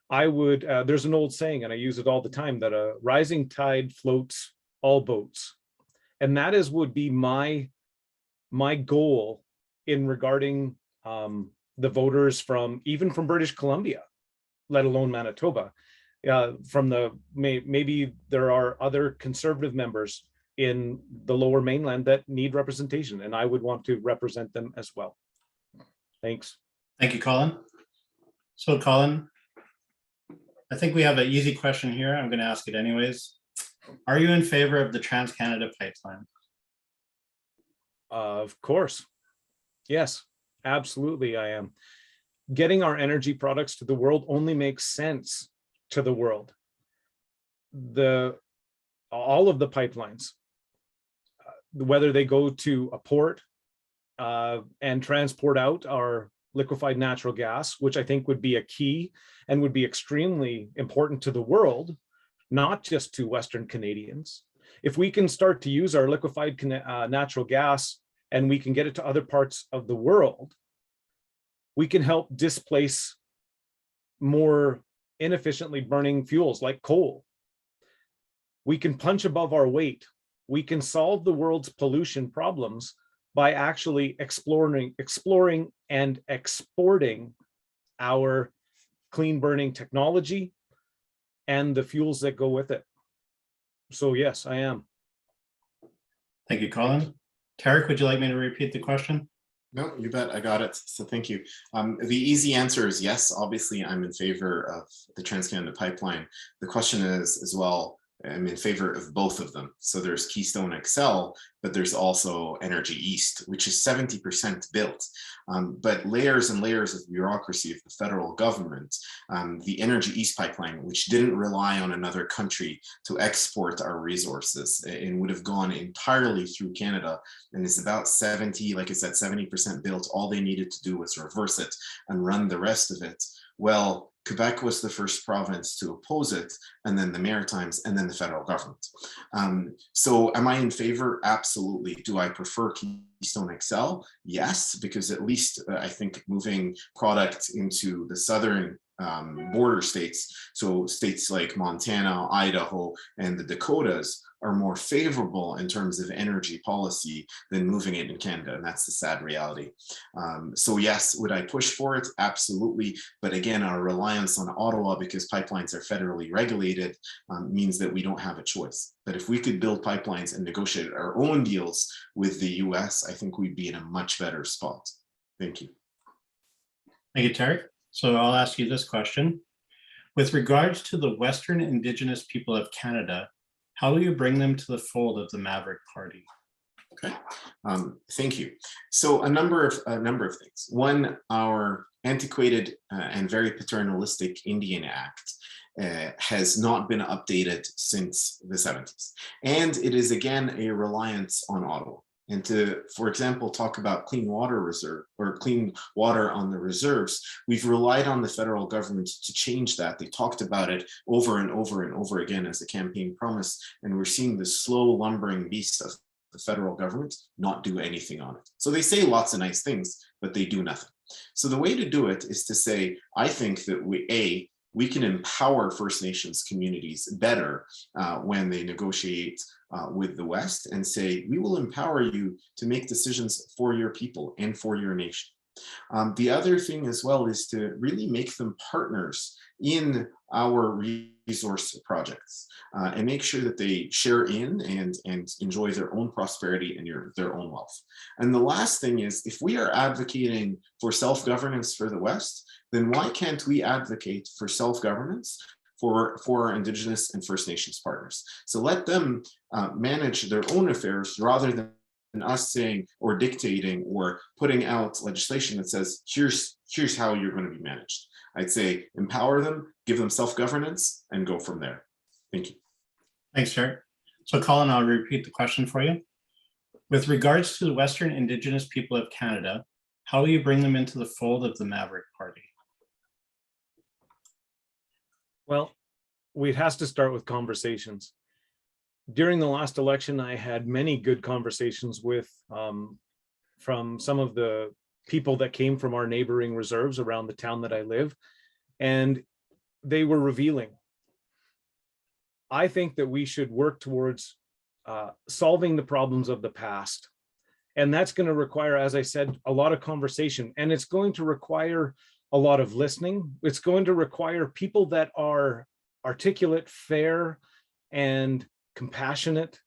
I would, there's an old saying, and I use it all the time, that a rising tide floats all boats. And that would be my goal in regarding the voters even from British Columbia, let alone Manitoba. Maybe there are other conservative members in the lower mainland that need representation, and I would want to represent them as well. Thanks. Thank you, Colin. So Colin, I think we have an easy question here. I'm going to ask it anyways. Are you in favor of the Trans-Canada Pipeline? Of course. Yes, absolutely I am. Getting our energy products to the world only makes sense to the world. All of the pipelines, whether they go to a port and transport out our liquefied natural gas, which I think would be a key and would be extremely important to the world, not just to Western Canadians. If we can start to use our liquefied natural gas and we can get it to other parts of the world, we can help displace more inefficiently burning fuels like coal. We can punch above our weight. We can solve the world's pollution problems by actually exploring and exporting our clean burning technology and the fuels that go with it. So yes, I am. Thank you, Colin. Tariq, would you like me to repeat the question? No, you bet. I got it. So thank you. The easy answer is yes. Obviously, I'm in favor of the Trans-Canada Pipeline. The question is as well, I'm in favor of both of them. So there's Keystone XL, but there's also Energy East, which is 70% built. But layers and layers of bureaucracy of the federal government, the Energy East pipeline, which didn't rely on another country to export our resources and would have gone entirely through Canada, and is about 70, like I said, 70% built. All they needed to do was reverse it and run the rest of it. Well, Quebec was the first province to oppose it, and then the Maritimes, and then the federal government. So am I in favor? Absolutely. Do I prefer Keystone XL? Yes, because at least I think moving product into the southern border states, so states like Montana, Idaho, and the Dakotas are more favorable in terms of energy policy than moving it in Canada, and that's the sad reality. So yes, would I push for it? Absolutely. But again, our reliance on Ottawa, because pipelines are federally regulated, means that we don't have a choice. But if we could build pipelines and negotiate our own deals with the US, I think we'd be in a much better spot. Thank you. Thank you, Tariq. So I'll ask you this question. With regards to the Western Indigenous people of Canada, how will you bring them to the fold of the Maverick Party? Okay, thank you. So a number of things. One, our antiquated and very paternalistic Indian Act has not been updated since the 70s. And it is again a reliance on Ottawa. And to, for example, talk about clean water reserve or clean water on the reserves, we've relied on the federal government to change that. They talked about it over and over and over again as a campaign promise, and we're seeing the slow lumbering beast of the federal government not do anything on it. So they say lots of nice things, but they do nothing. So the way to do it is to say, I think that we can empower First Nations communities better when they negotiate with the West, and say, we will empower you to make decisions for your people and for your nation. The other thing as well is to really make them partners in our resource projects and make sure that they share in and enjoy their own prosperity and their own wealth. And the last thing is, if we are advocating for self-governance for the West, then why can't we advocate for self-governance for our Indigenous and First Nations partners? So let them manage their own affairs rather than us saying or dictating or putting out legislation that says, here's how you're going to be managed. I'd say empower them, give them self-governance, and go from there. Thank you. Thanks, Jared. So Colin, I'll repeat the question for you. With regards to the Western Indigenous people of Canada, how will you bring them into the fold of the Maverick Party? Well, it has to start with conversations. During the last election, I had many good conversations with from some of the people that came from our neighboring reserves around the town that I live, and they were revealing. I think that we should work towards solving the problems of the past. And that's going to require, as I said, a lot of conversation, and it's going to require a lot of listening. It's going to require people that are articulate, fair, and compassionate.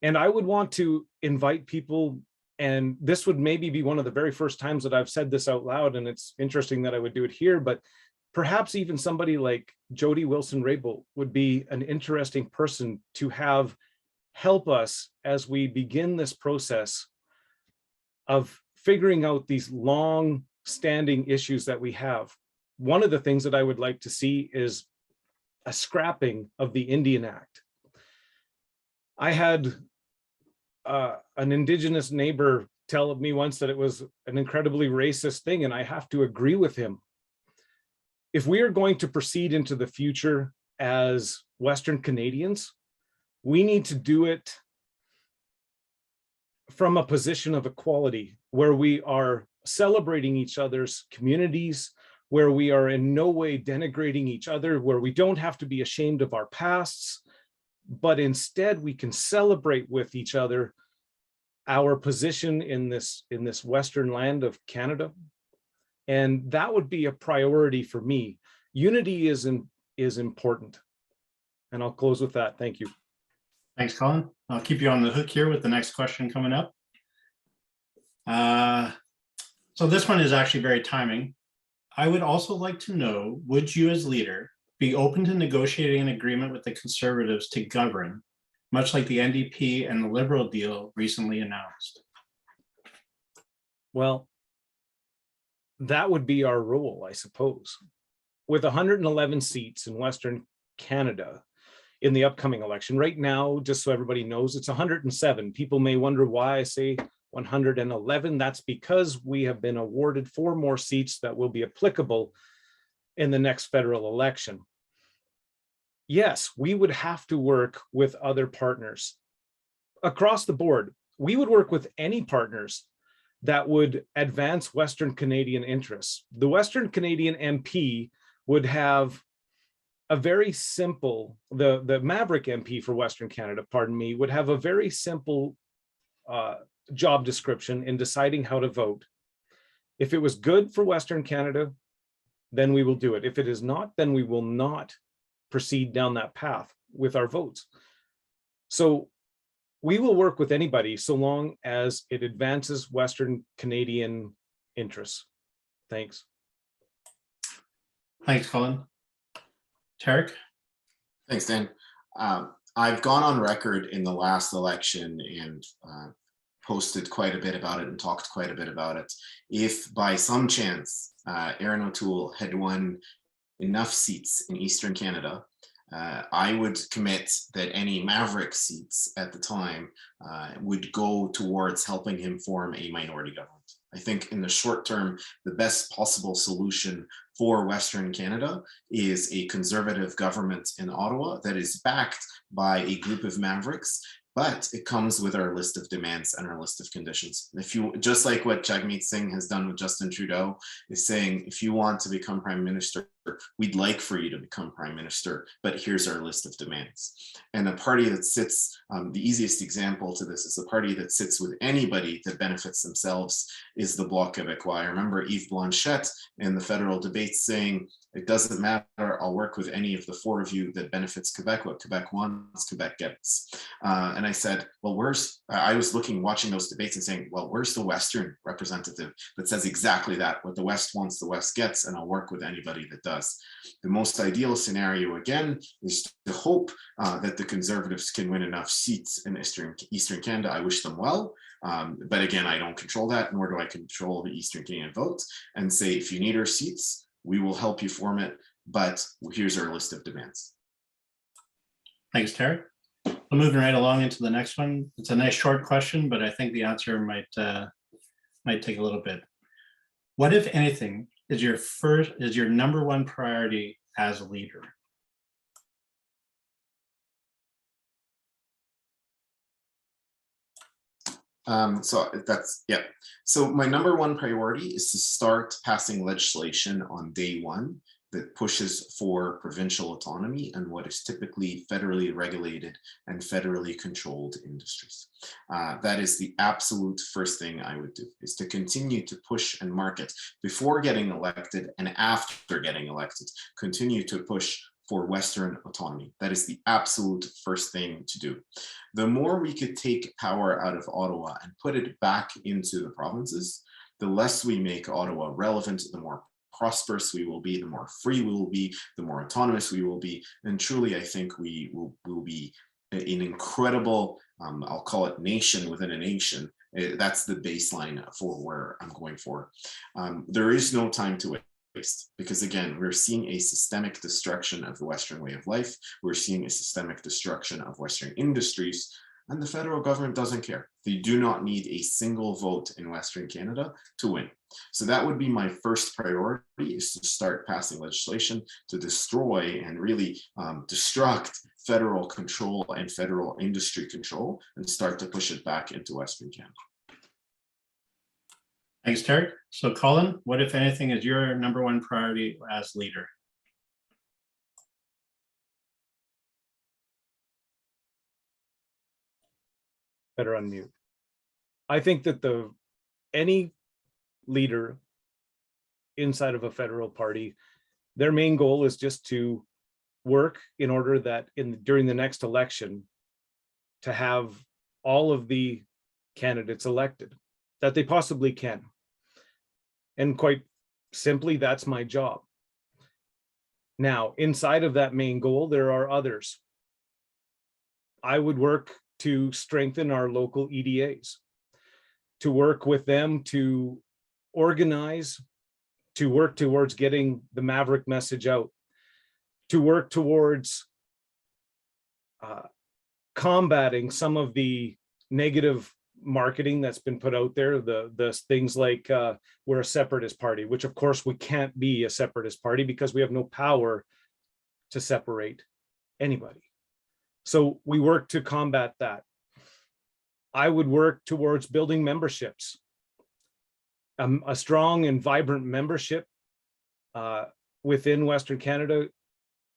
And I would want to invite people and this would maybe be one of the very first times that I've said this out loud, and it's interesting that I would do it here, but perhaps even somebody like Jody Wilson-Raybould would be an interesting person to have help us as we begin this process of figuring out these long-standing issues that we have. One of the things that I would like to see is a scrapping of the Indian Act. I had an Indigenous neighbor tell me once that it was an incredibly racist thing, and I have to agree with him. If we are going to proceed into the future as Western Canadians, we need to do it from a position of equality, where we are celebrating each other's communities, where we are in no way denigrating each other, where we don't have to be ashamed of our pasts, but instead we can celebrate with each other our position in this Western land of Canada. And that would be a priority for me. Unity is important. And I'll close with that. Thank you. Thanks, Colin. I'll keep you on the hook here with the next question coming up. So this one is actually very timing. I would also like to know, would you as leader be open to negotiating an agreement with the Conservatives to govern, much like the NDP and the Liberal deal recently announced? Well, that would be our role, I suppose. With 111 seats in Western Canada in the upcoming election, right now, just so everybody knows, it's 107. People may wonder why I say 111. That's because we have been awarded 4 more seats that will be applicable in the next federal election. Yes, we would have to work with other partners across the board. We would work with any partners that would advance Western Canadian interests. The Western Canadian MP would have a very simple, the Maverick MP for Western Canada, pardon me, would have a very simple job description in deciding how to vote. If it was good for Western Canada, then we will do it. If it is not, then we will not proceed down that path with our votes. So we will work with anybody so long as it advances Western Canadian interests. Thanks. Thanks, Colin. Tariq? Thanks, Dan. I've gone on record in the last election and posted quite a bit about it and talked quite a bit about it. If by some chance Erin O'Toole had won enough seats in Eastern Canada, I would commit that any Maverick seats at the time would go towards helping him form a minority government. I think in the short term, the best possible solution for Western Canada is a Conservative government in Ottawa that is backed by a group of Mavericks, but it comes with our list of demands and our list of conditions. If you, just like what Jagmeet Singh has done with Justin Trudeau, is saying, if you want to become Prime Minister, we'd like for you to become Prime Minister, but here's our list of demands. And a party that sits, the easiest example to this is the party that sits with anybody that benefits themselves is the Bloc Québécois. I remember Yves Blanchette in the federal debates saying, it doesn't matter, I'll work with any of the 4 of you that benefits Quebec. What Quebec wants, Quebec gets. And I said, well, I was watching those debates and saying, well, where's the Western representative that says exactly that? What the West wants, the West gets, and I'll work with anybody that does. The most ideal scenario, again, is to hope that the Conservatives can win enough seats in Eastern Canada. I wish them well. But again, I don't control that, nor do I control the Eastern Canadian vote, and say, if you need our seats, we will help you form it, but here's our list of demands. Thanks, Tariq. We're moving right along into the next one. It's a nice short question, but I think the answer might take a little bit. What, if anything, is your number one priority as a leader? So that's, yeah. So my number one priority is to start passing legislation on day one that pushes for provincial autonomy and what is typically federally regulated and federally controlled industries. That is the absolute first thing I would do, is to continue to push and market before getting elected and after getting elected, continue to push for Western autonomy. That is the absolute first thing to do. The more we could take power out of Ottawa and put it back into the provinces, the less we make Ottawa relevant, the more prosperous we will be, the more free we will be, the more autonomous we will be. And truly, I think we will be an incredible, I'll call it nation within a nation. That's the baseline for where I'm going for. There is no time to waste, because again, we're seeing a systemic destruction of the Western way of life. We're seeing a systemic destruction of Western industries, and the federal government doesn't care. They do not need a single vote in Western Canada to win. So that would be my first priority, is to start passing legislation to destroy and really destruct federal control and federal industry control, and start to push it back into Western Canada. Thanks, Tariq. So Colin, what, if anything, is your number one priority as leader? Better unmute. I think that any leader inside of a federal party, their main goal is just to work in order that during the next election to have all of the candidates elected that they possibly can. And quite simply, that's my job. Now, inside of that main goal, there are others. I would work to strengthen our local EDAs, to work with them to organize, to work towards getting the Maverick message out, to work towards combating some of the negative marketing that's been put out there, the things like we're a separatist party, which of course we can't be a separatist party because we have no power to separate anybody. So we work to combat that. I would work towards building memberships, a strong and vibrant membership within Western Canada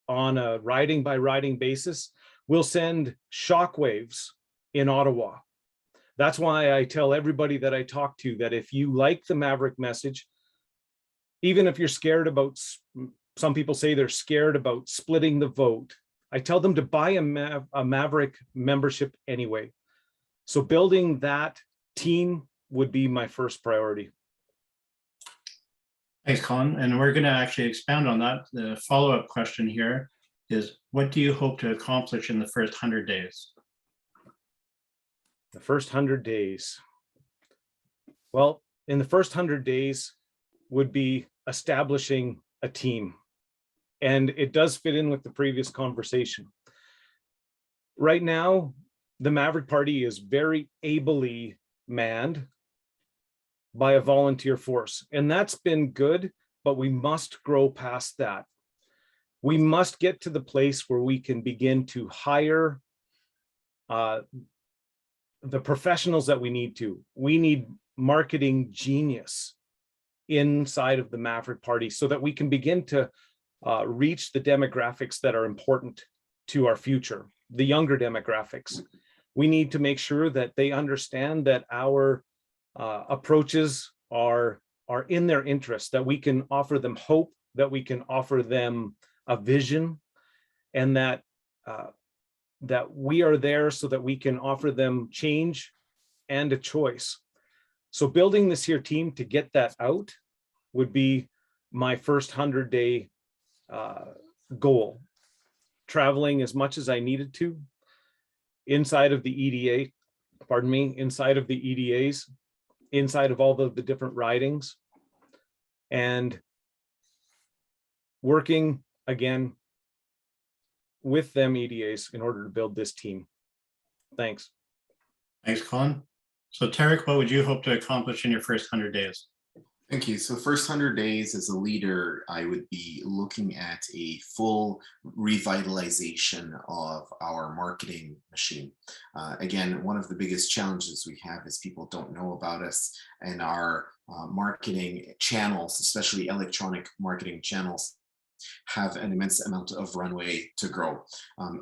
on a riding by riding basis will send shockwaves in Ottawa. That's why I tell everybody that I talk to that if you like the Maverick message, even if you're scared about, some people say they're scared about splitting the vote, I tell them to buy a Maverick membership anyway. So building that team would be my first priority. Thanks, Colin. And we're going to actually expound on that. The follow-up question here is, what do you hope to accomplish in the first 100 days? The first 100 days. Well, in the first 100 days would be establishing a team. And it does fit in with the previous conversation. Right now, the Maverick Party is very ably manned by a volunteer force. And that's been good, but we must grow past that. We must get to the place where we can begin to hire the professionals that we need to. We need marketing genius inside of the Maverick Party so that we can begin to reach the demographics that are important to our future, the younger demographics. We need to make sure that they understand that our approaches are in their interest, that we can offer them hope, that we can offer them a vision, and that we are there so that we can offer them change and a choice. So building this here team to get that out would be my first 100-day goal. Traveling as much as I needed to inside of the EDA, inside of the EDAs, inside of all of the different ridings, and working again with them EDAs in order to build this team. Thanks. Thanks, Colin. So Tariq, what would you hope to accomplish in your first 100 days? Thank you. So first 100 days as a leader, I would be looking at a full revitalization of our marketing machine. Again, one of the biggest challenges we have is people don't know about us, and our marketing channels, especially electronic marketing channels, have an immense amount of runway to grow.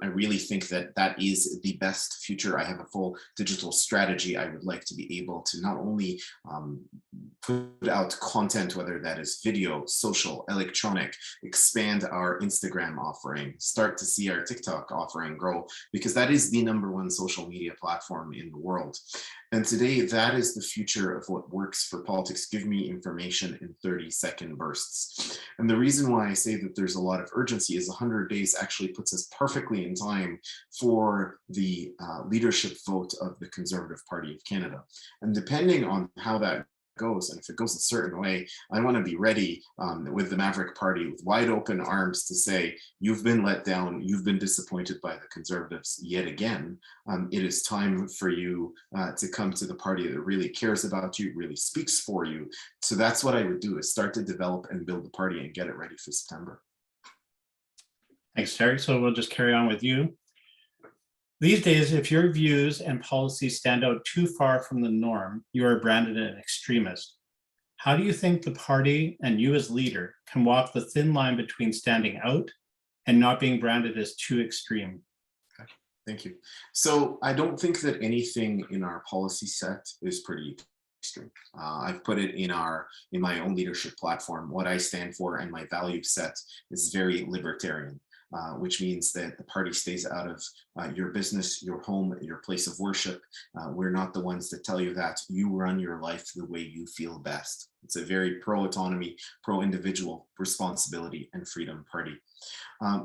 I really think that that is the best future. I have a full digital strategy. I would like to be able to not only put out content, whether that is video, social, electronic, expand our Instagram offering, start to see our TikTok offering grow, because that is the #1 social media platform in the world. And today, that is the future of what works for politics. Give me information in 30-second bursts. And the reason why I say that there's a lot of urgency is 100 days actually puts us perfectly in time for the leadership vote of the Conservative Party of Canada. And depending on how that goes, and if it goes a certain way, I want to be ready with the Maverick Party with wide open arms to say, you've been let down, you've been disappointed by the Conservatives yet again. It is time for you to come to the party that really cares about you, really speaks for you. So that's what I would do, is start to develop and build the party and get it ready for September. Thanks, Tariq. So we'll just carry on with you. These days, if your views and policies stand out too far from the norm, you are branded an extremist. How do you think the party and you as leader can walk the thin line between standing out and not being branded as too extreme? Thank you. So I don't think that anything in our policy set is pretty extreme. I've put it in my own leadership platform. What I stand for and my value set is very libertarian. Which means that the party stays out of your business, your home, your place of worship. We're not the ones that tell you that. You run your life the way you feel best. It's a very pro-autonomy, pro-individual responsibility and freedom party.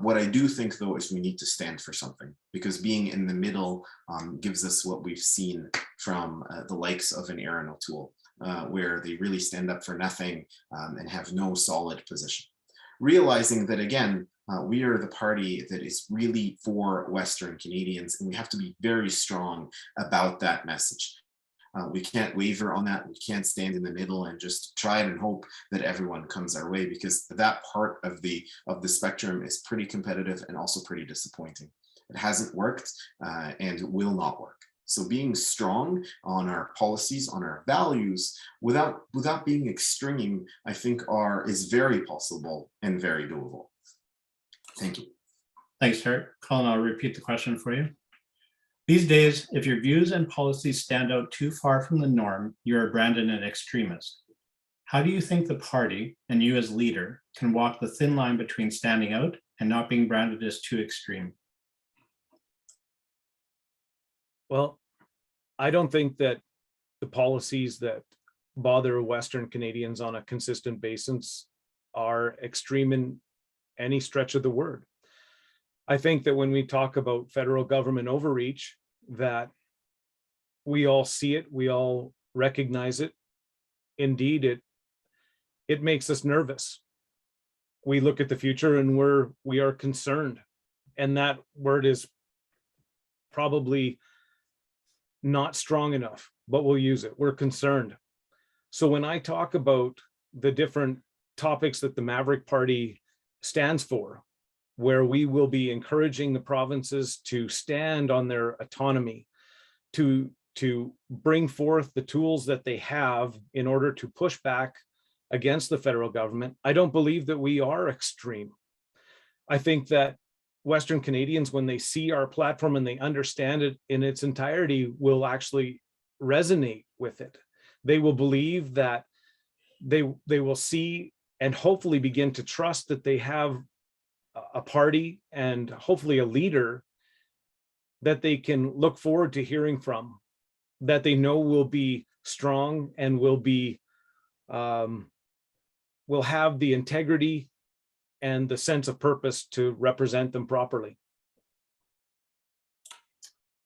What I do think, though, is we need to stand for something, because being in the middle gives us what we've seen from the likes of an Aaron O'Toole, where they really stand up for nothing and have no solid position. Realizing that, again, we are the party that is really for Western Canadians, and we have to be very strong about that message. We can't waver on that. We can't stand in the middle and just try and hope that everyone comes our way, because that part of the spectrum is pretty competitive and also pretty disappointing. It hasn't worked and will not work. So being strong on our policies, on our values, without being extreme, I think is very possible and very doable. Thank you. Thanks, Tariq. Colin, I'll repeat the question for you. These days, if your views and policies stand out too far from the norm, you are branded an extremist. How do you think the party and you as leader can walk the thin line between standing out and not being branded as too extreme? Well, I don't think that the policies that bother Western Canadians on a consistent basis are extreme in any stretch of the word. I think that when we talk about federal government overreach, that we all see it, we all recognize it. Indeed, it makes us nervous. We look at the future and we are concerned. And that word is probably not strong enough, but we'll use it. We're concerned. So when I talk about the different topics that the Maverick Party stands for, where we will be encouraging the provinces to stand on their autonomy, to bring forth the tools that they have in order to push back against the federal government, I don't believe that we are extreme. I think that Western Canadians, when they see our platform and they understand it in its entirety, will actually resonate with it. They will believe that they will see and hopefully begin to trust that they have a party and hopefully a leader that they can look forward to hearing from, that they know will be strong and will have the integrity and the sense of purpose to represent them properly.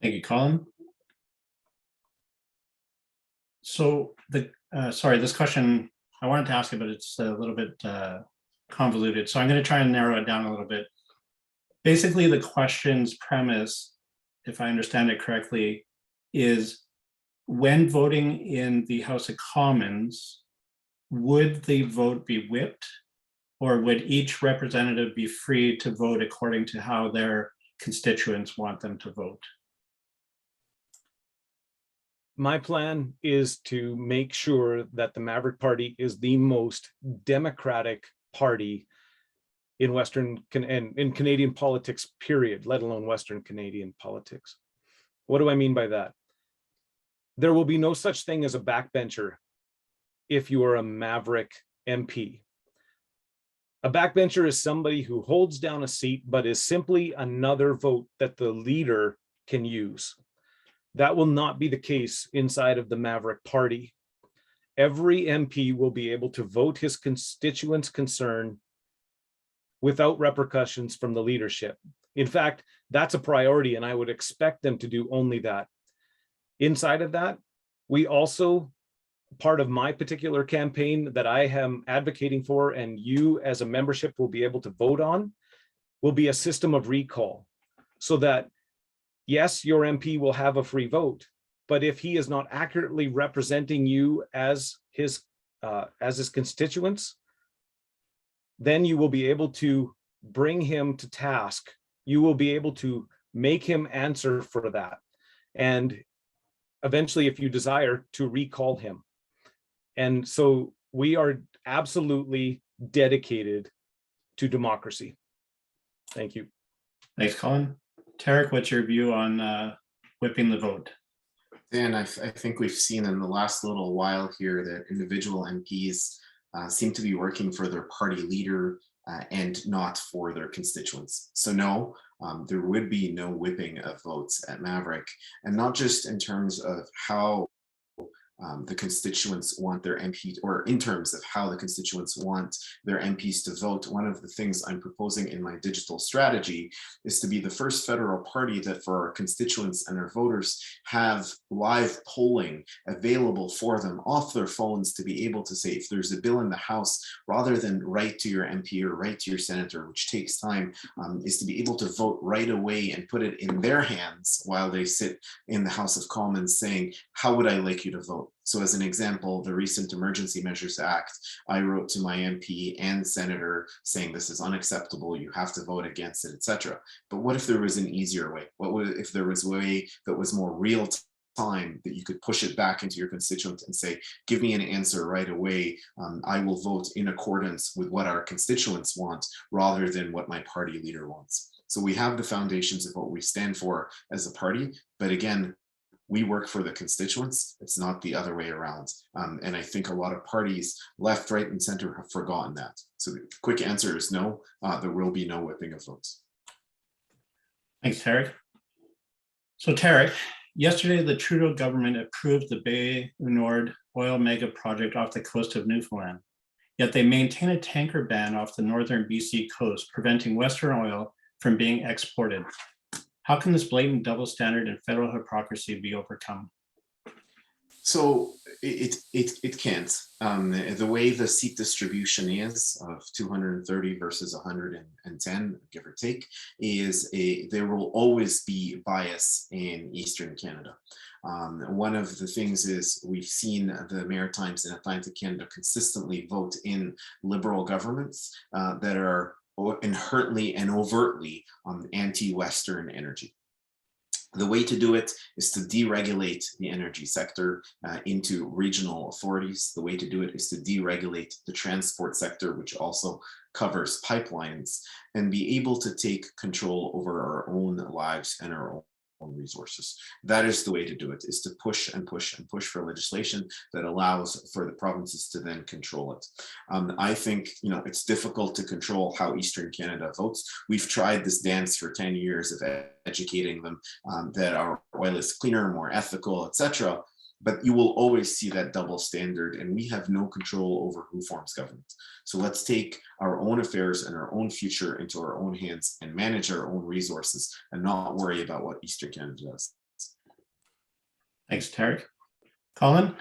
Thank you, Colin. So this question, I wanted to ask you, but it's a little bit convoluted. So I'm going to try and narrow it down a little bit. Basically, the question's premise, if I understand it correctly, is when voting in the House of Commons, would the vote be whipped, or would each representative be free to vote according to how their constituents want them to vote? My plan is to make sure that the Maverick Party is the most democratic party in in Canadian politics, period, let alone Western Canadian politics. What do I mean by that? There will be no such thing as a backbencher if you are a Maverick MP. A backbencher is somebody who holds down a seat, but is simply another vote that the leader can use. That will not be the case inside of the Maverick Party. Every MP will be able to vote his constituents' concern without repercussions from the leadership. In fact, that's a priority, and I would expect them to do only that. Inside of that, we also, part of my particular campaign that I am advocating for, and you as a membership will be able to vote on, will be a system of recall, so that yes, your MP will have a free vote, but if he is not accurately representing you as his constituents, then you will be able to bring him to task. You will be able to make him answer for that. And eventually, if you desire, to recall him. And so we are absolutely dedicated to democracy. Thank you. Thanks, Colin. Tariq, what's your view on whipping the vote? Dan, I think we've seen in the last little while here that individual MPs seem to be working for their party leader and not for their constituents. So no, there would be no whipping of votes at Maverick, and not just in terms of how the constituents want their MPs, or in terms of how the constituents want their MPs to vote. One of the things I'm proposing in my digital strategy is to be the first federal party that for our constituents and our voters have live polling available for them off their phones, to be able to say, if there's a bill in the House, rather than write to your MP or write to your senator, which takes time, is to be able to vote right away and put it in their hands while they sit in the House of Commons saying, how would I like you to vote? So as an example, the recent Emergency Measures Act, I wrote to my MP and senator saying this is unacceptable, you have to vote against it, etc. But what if there was an easier way? What would if there was a way that was more real time, that you could push it back into your constituent and say, give me an answer right away. I will vote in accordance with what our constituents want rather than what my party leader wants. So we have the foundations of what we stand for as a party, but again, we work for the constituents. It's not the other way around. And I think a lot of parties, left, right, and center, have forgotten that. So the quick answer is no, there will be no whipping of votes. Thanks, Tariq. So Tariq, yesterday the Trudeau government approved the Bay du Nord oil mega project off the coast of Newfoundland. Yet they maintain a tanker ban off the northern BC coast, preventing Western oil from being exported. How can this blatant double standard and federal hypocrisy be overcome? So it can't. The way the seat distribution is of 230 versus 110, give or take, is there will always be bias in Eastern Canada. One of the things is we've seen the Maritimes and Atlantic Canada consistently vote in Liberal governments that are inherently and overtly anti-Western energy. The way to do it is to deregulate the energy sector into regional authorities. The way to do it is to deregulate the transport sector, which also covers pipelines, and be able to take control over our own lives and our own resources. That is the way to do it, is to push and push and push for legislation that allows for the provinces to then control it. I think, it's difficult to control how Eastern Canada votes. We've tried this dance for 10 years of educating them that our oil is cleaner, more ethical, etc. But you will always see that double standard, and we have no control over who forms government. So let's take our own affairs and our own future into our own hands and manage our own resources and not worry about what Eastern Canada does. Thanks, Tariq. Colin,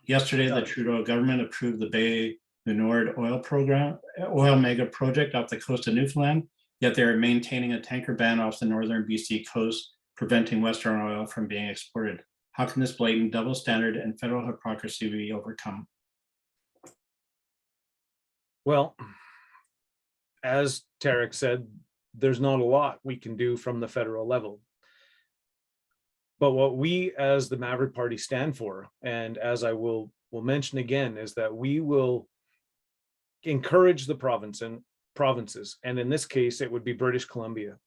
yesterday the Trudeau government approved the Bay du Nord oil mega project off the coast of Newfoundland, yet they're maintaining a tanker ban off the northern BC coast, preventing Western oil from being exported. How can this blatant double standard and federal hypocrisy be overcome? Well, as Tariq said, there's not a lot we can do from the federal level. But what we as the Maverick Party stand for, and as I will mention again, is that we will encourage the provinces, and in this case, it would be British Columbia,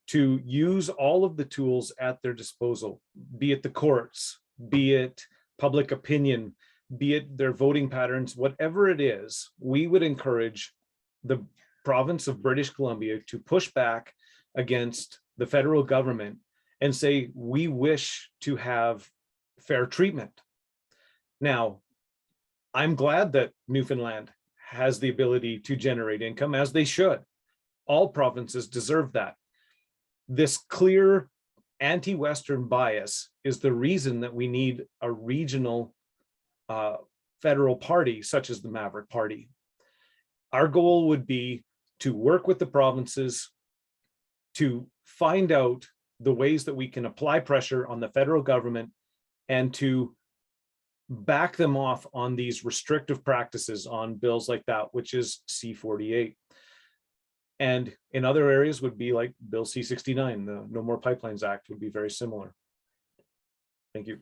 to use all of the tools at their disposal, be it the courts, be it public opinion, be it their voting patterns, whatever it is, we would encourage the province of British Columbia to push back against the federal government and say, we wish to have fair treatment. Now, I'm glad that Newfoundland has the ability to generate income, as they should. All provinces deserve that. This clear anti-Western bias is the reason that we need a regional federal party, such as the Maverick Party. Our goal would be to work with the provinces to find out the ways that we can apply pressure on the federal government and to back them off on these restrictive practices on bills like that, which is C-48. And in other areas would be like Bill C-69, the No More Pipelines Act would be very similar. Thank you.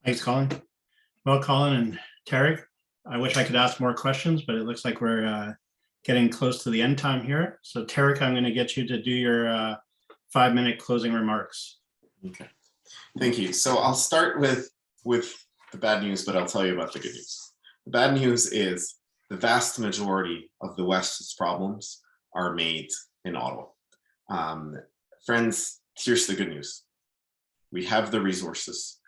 Thanks, Colin. Well, Colin and Tariq, I wish I could ask more questions, but it looks like we're getting close to the end time here. So Tariq, I'm going to get you to do your 5-minute closing remarks. Okay, thank you. So I'll start with the bad news, but I'll tell you about the good news. The bad news is the vast majority of the West's problems are made in Ottawa. Friends, here's the good news. We have the resources.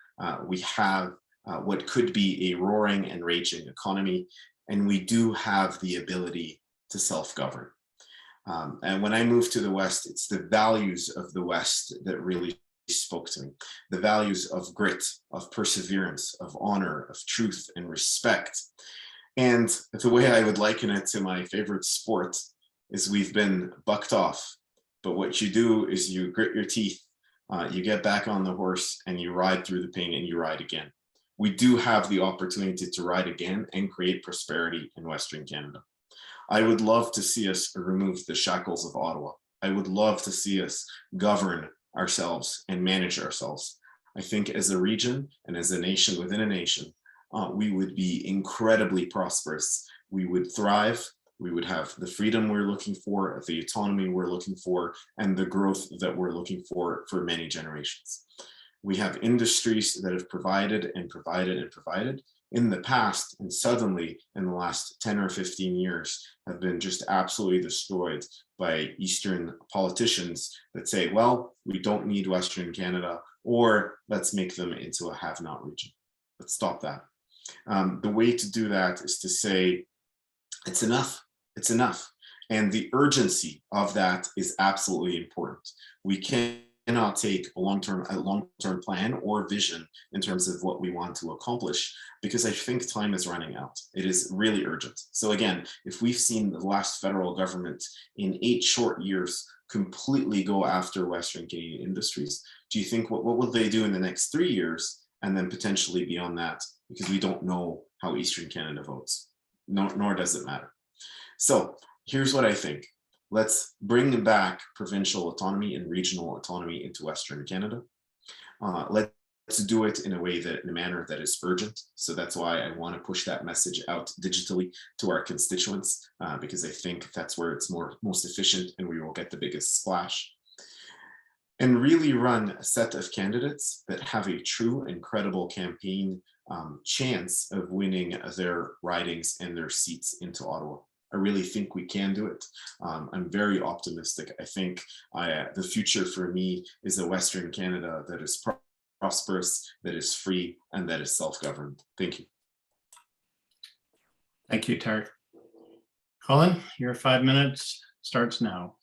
We have what could be a roaring and raging economy, and we do have the ability to self-govern. And when I moved to the West, it's the values of the West that really spoke to me. The values of grit, of perseverance, of honor, of truth and respect. And the way I would liken it to my favorite sport is we've been bucked off, but what you do is you grit your teeth, you get back on the horse and you ride through the pain and you ride again. We do have the opportunity to ride again and create prosperity in Western Canada. I would love to see us remove the shackles of Ottawa. I would love to see us govern ourselves and manage ourselves. I think as a region and as a nation within a nation, we would be incredibly prosperous. We would thrive. We would have the freedom we're looking for, the autonomy we're looking for, and the growth that we're looking for many generations. We have industries that have provided and provided and provided in the past, and suddenly in the last 10 or 15 years have been just absolutely destroyed by Eastern politicians that say, well, we don't need Western Canada, or let's make them into a have-not region. Let's stop that. The way to do that is to say, it's enough, it's enough. And the urgency of that is absolutely important. We cannot take a long-term plan or vision in terms of what we want to accomplish, because I think time is running out. It is really urgent. So again, if we've seen the last federal government in 8 short years completely go after Western Canadian industries, do you think what will they do in the next 3 years and then potentially beyond that? Because we don't know how Eastern Canada votes, nor does it matter. So here's what I think. Let's bring back provincial autonomy and regional autonomy into Western Canada. Let's do it in a manner that is urgent. So that's why I want to push that message out digitally to our constituents, because I think that's where it's most efficient and we will get the biggest splash. And really run a set of candidates that have a true and credible campaign chance of winning their ridings and their seats into Ottawa. I really think we can do it. I'm very optimistic. I think the future for me is a Western Canada that is prosperous, that is free, and that is self-governed. Thank you. Thank you, Tariq. Colin, your 5 minutes starts now.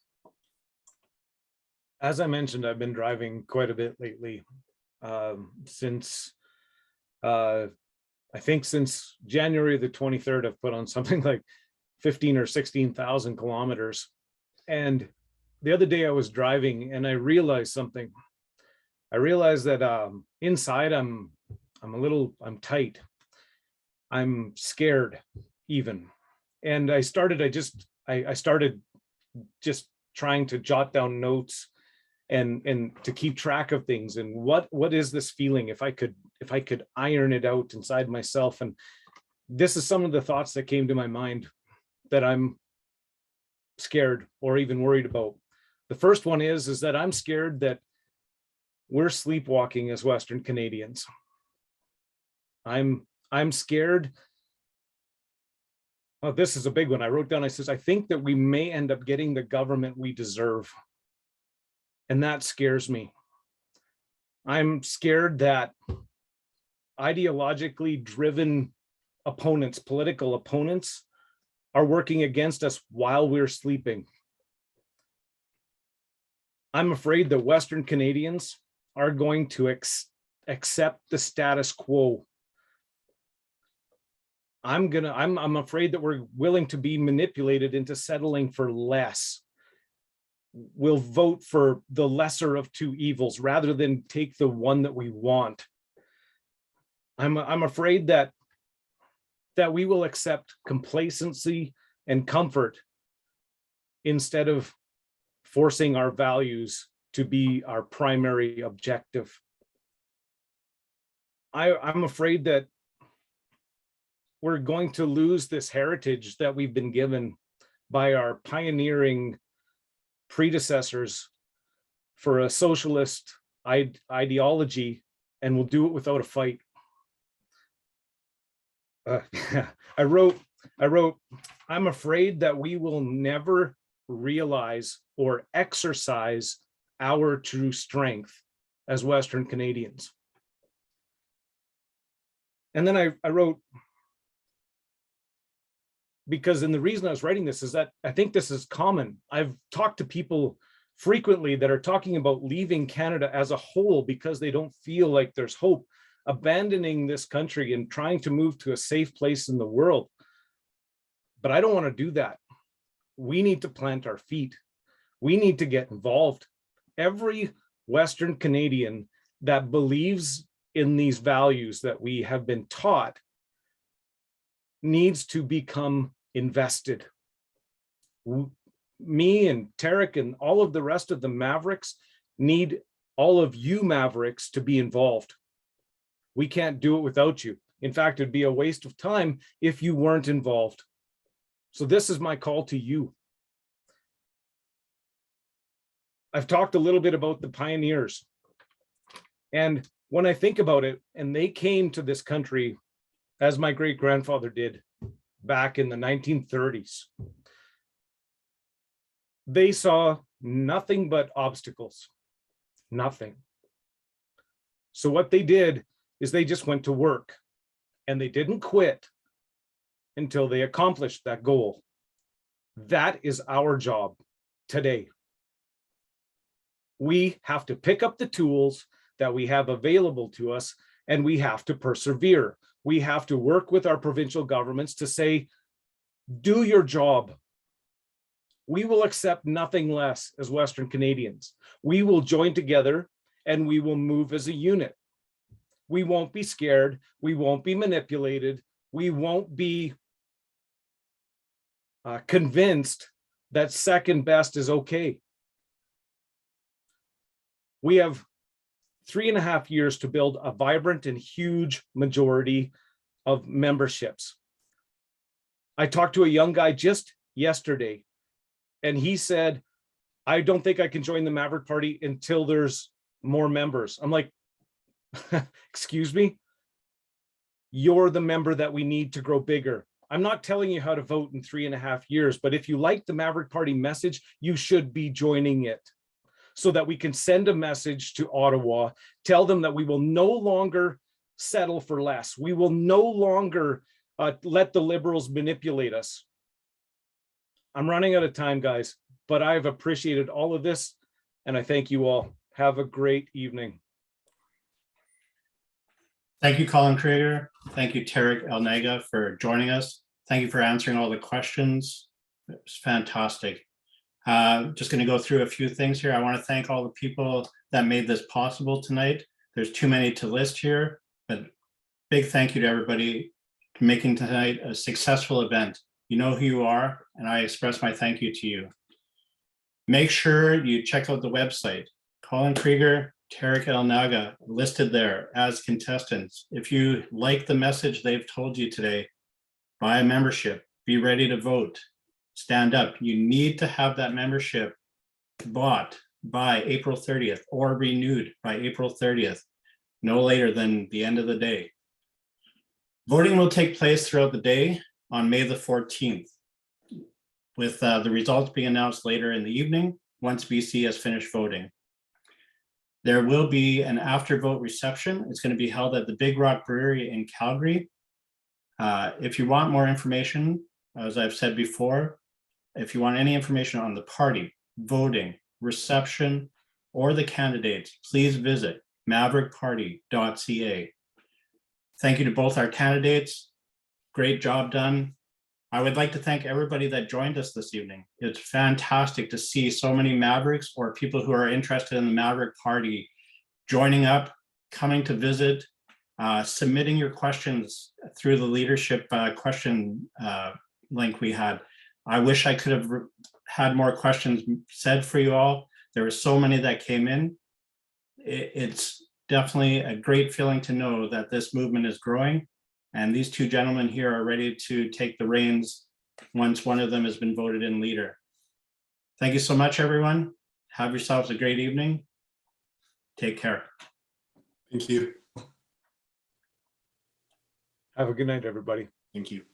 As I mentioned, I've been driving quite a bit lately. Since I think since January the 23rd, I've put on something like 15 or 16,000 kilometers. And the other day I was driving and I realized something. I realized that inside I'm tight. I'm scared even. And I started just trying to jot down notes and to keep track of things. And what is this feeling if I could iron it out inside myself? And this is some of the thoughts that came to my mind that I'm scared or even worried about. The first one is that I'm scared that we're sleepwalking as Western Canadians. I'm I'm scared. Oh, this is a big one. I wrote down, I says, I think that we may end up getting the government we deserve. And that scares me. I'm scared that ideologically driven opponents, political opponents, are working against us while we're sleeping. I'm afraid that Western Canadians are going to accept the status quo. I'm afraid that we're willing to be manipulated into settling for less. We'll vote for the lesser of two evils rather than take the one that we want. I'm afraid that we will accept complacency and comfort instead of forcing our values to be our primary objective. I'm afraid that we're going to lose this heritage that we've been given by our pioneering predecessors for a socialist ideology, and we'll do it without a fight. I wrote, I'm afraid that we will never realize or exercise our true strength as Western Canadians. And then I wrote, because, and the reason I was writing this is that I think this is common. I've talked to people frequently that are talking about leaving Canada as a whole because they don't feel like there's hope, abandoning this country and trying to move to a safe place in the world. But I don't want to do that. We need to plant our feet. We need to get involved. Every Western Canadian that believes in these values that we have been taught needs to become invested. Me and Tariq and all of the rest of the Mavericks need all of you Mavericks to be involved. We can't do it without you. In fact, it'd be a waste of time if you weren't involved. So this is my call to you. I've talked a little bit about the pioneers. And when I think about it, and they came to this country as my great-grandfather did back in the 1930s, they saw nothing but obstacles, nothing. So what they did is they just went to work, and they didn't quit until they accomplished that goal. That is our job today. We have to pick up the tools that we have available to us, and we have to persevere. We have to work with our provincial governments to say, do your job. We will accept nothing less as Western Canadians. We will join together and we will move as a unit. We won't be scared. We won't be manipulated. We won't be convinced that second best is okay. We have 3.5 years to build a vibrant and huge majority of memberships. I talked to a young guy just yesterday, and he said, I don't think I can join the Maverick Party until there's more members. I'm like, excuse me? You're the member that we need to grow bigger. I'm not telling you how to vote in 3.5 years, but if you like the Maverick Party message, you should be joining it, so that we can send a message to Ottawa, tell them that we will no longer settle for less. We will no longer let the Liberals manipulate us. I'm running out of time, guys, but I've appreciated all of this, and I thank you all. Have a great evening. Thank you, Colin Krieger. Thank you, Tariq Elnaga, for joining us. Thank you for answering all the questions. It was fantastic. Just going to go through a few things here. I want to thank all the people that made this possible tonight. There's too many to list here, but big thank you to everybody for making tonight a successful event. You know who you are, and I express my thank you to you. Make sure you check out the website. Colin Krieger, Tariq Elnaga listed there as contestants. If you like the message they've told you today, buy a membership, be ready to vote. Stand up. You need to have that membership bought by April 30th or renewed by April 30th, no later than the end of the day. Voting will take place throughout the day on May the 14th, with the results being announced later in the evening once BC has finished voting. There will be an after vote reception. It's going to be held at the Big Rock Brewery in Calgary. If you want more information, as I've said before, if you want any information on the party, voting, reception, or the candidates, please visit maverickparty.ca. Thank you to both our candidates. Great job done. I would like to thank everybody that joined us this evening. It's fantastic to see so many Mavericks or people who are interested in the Maverick Party joining up, coming to visit, submitting your questions through the leadership question link we had. I wish I could have had more questions said for you all. There were so many that came in. It's definitely a great feeling to know that this movement is growing, and these two gentlemen here are ready to take the reins once one of them has been voted in leader. Thank you so much, everyone. Have yourselves a great evening. Take care. Thank you. Have a good night, everybody. Thank you.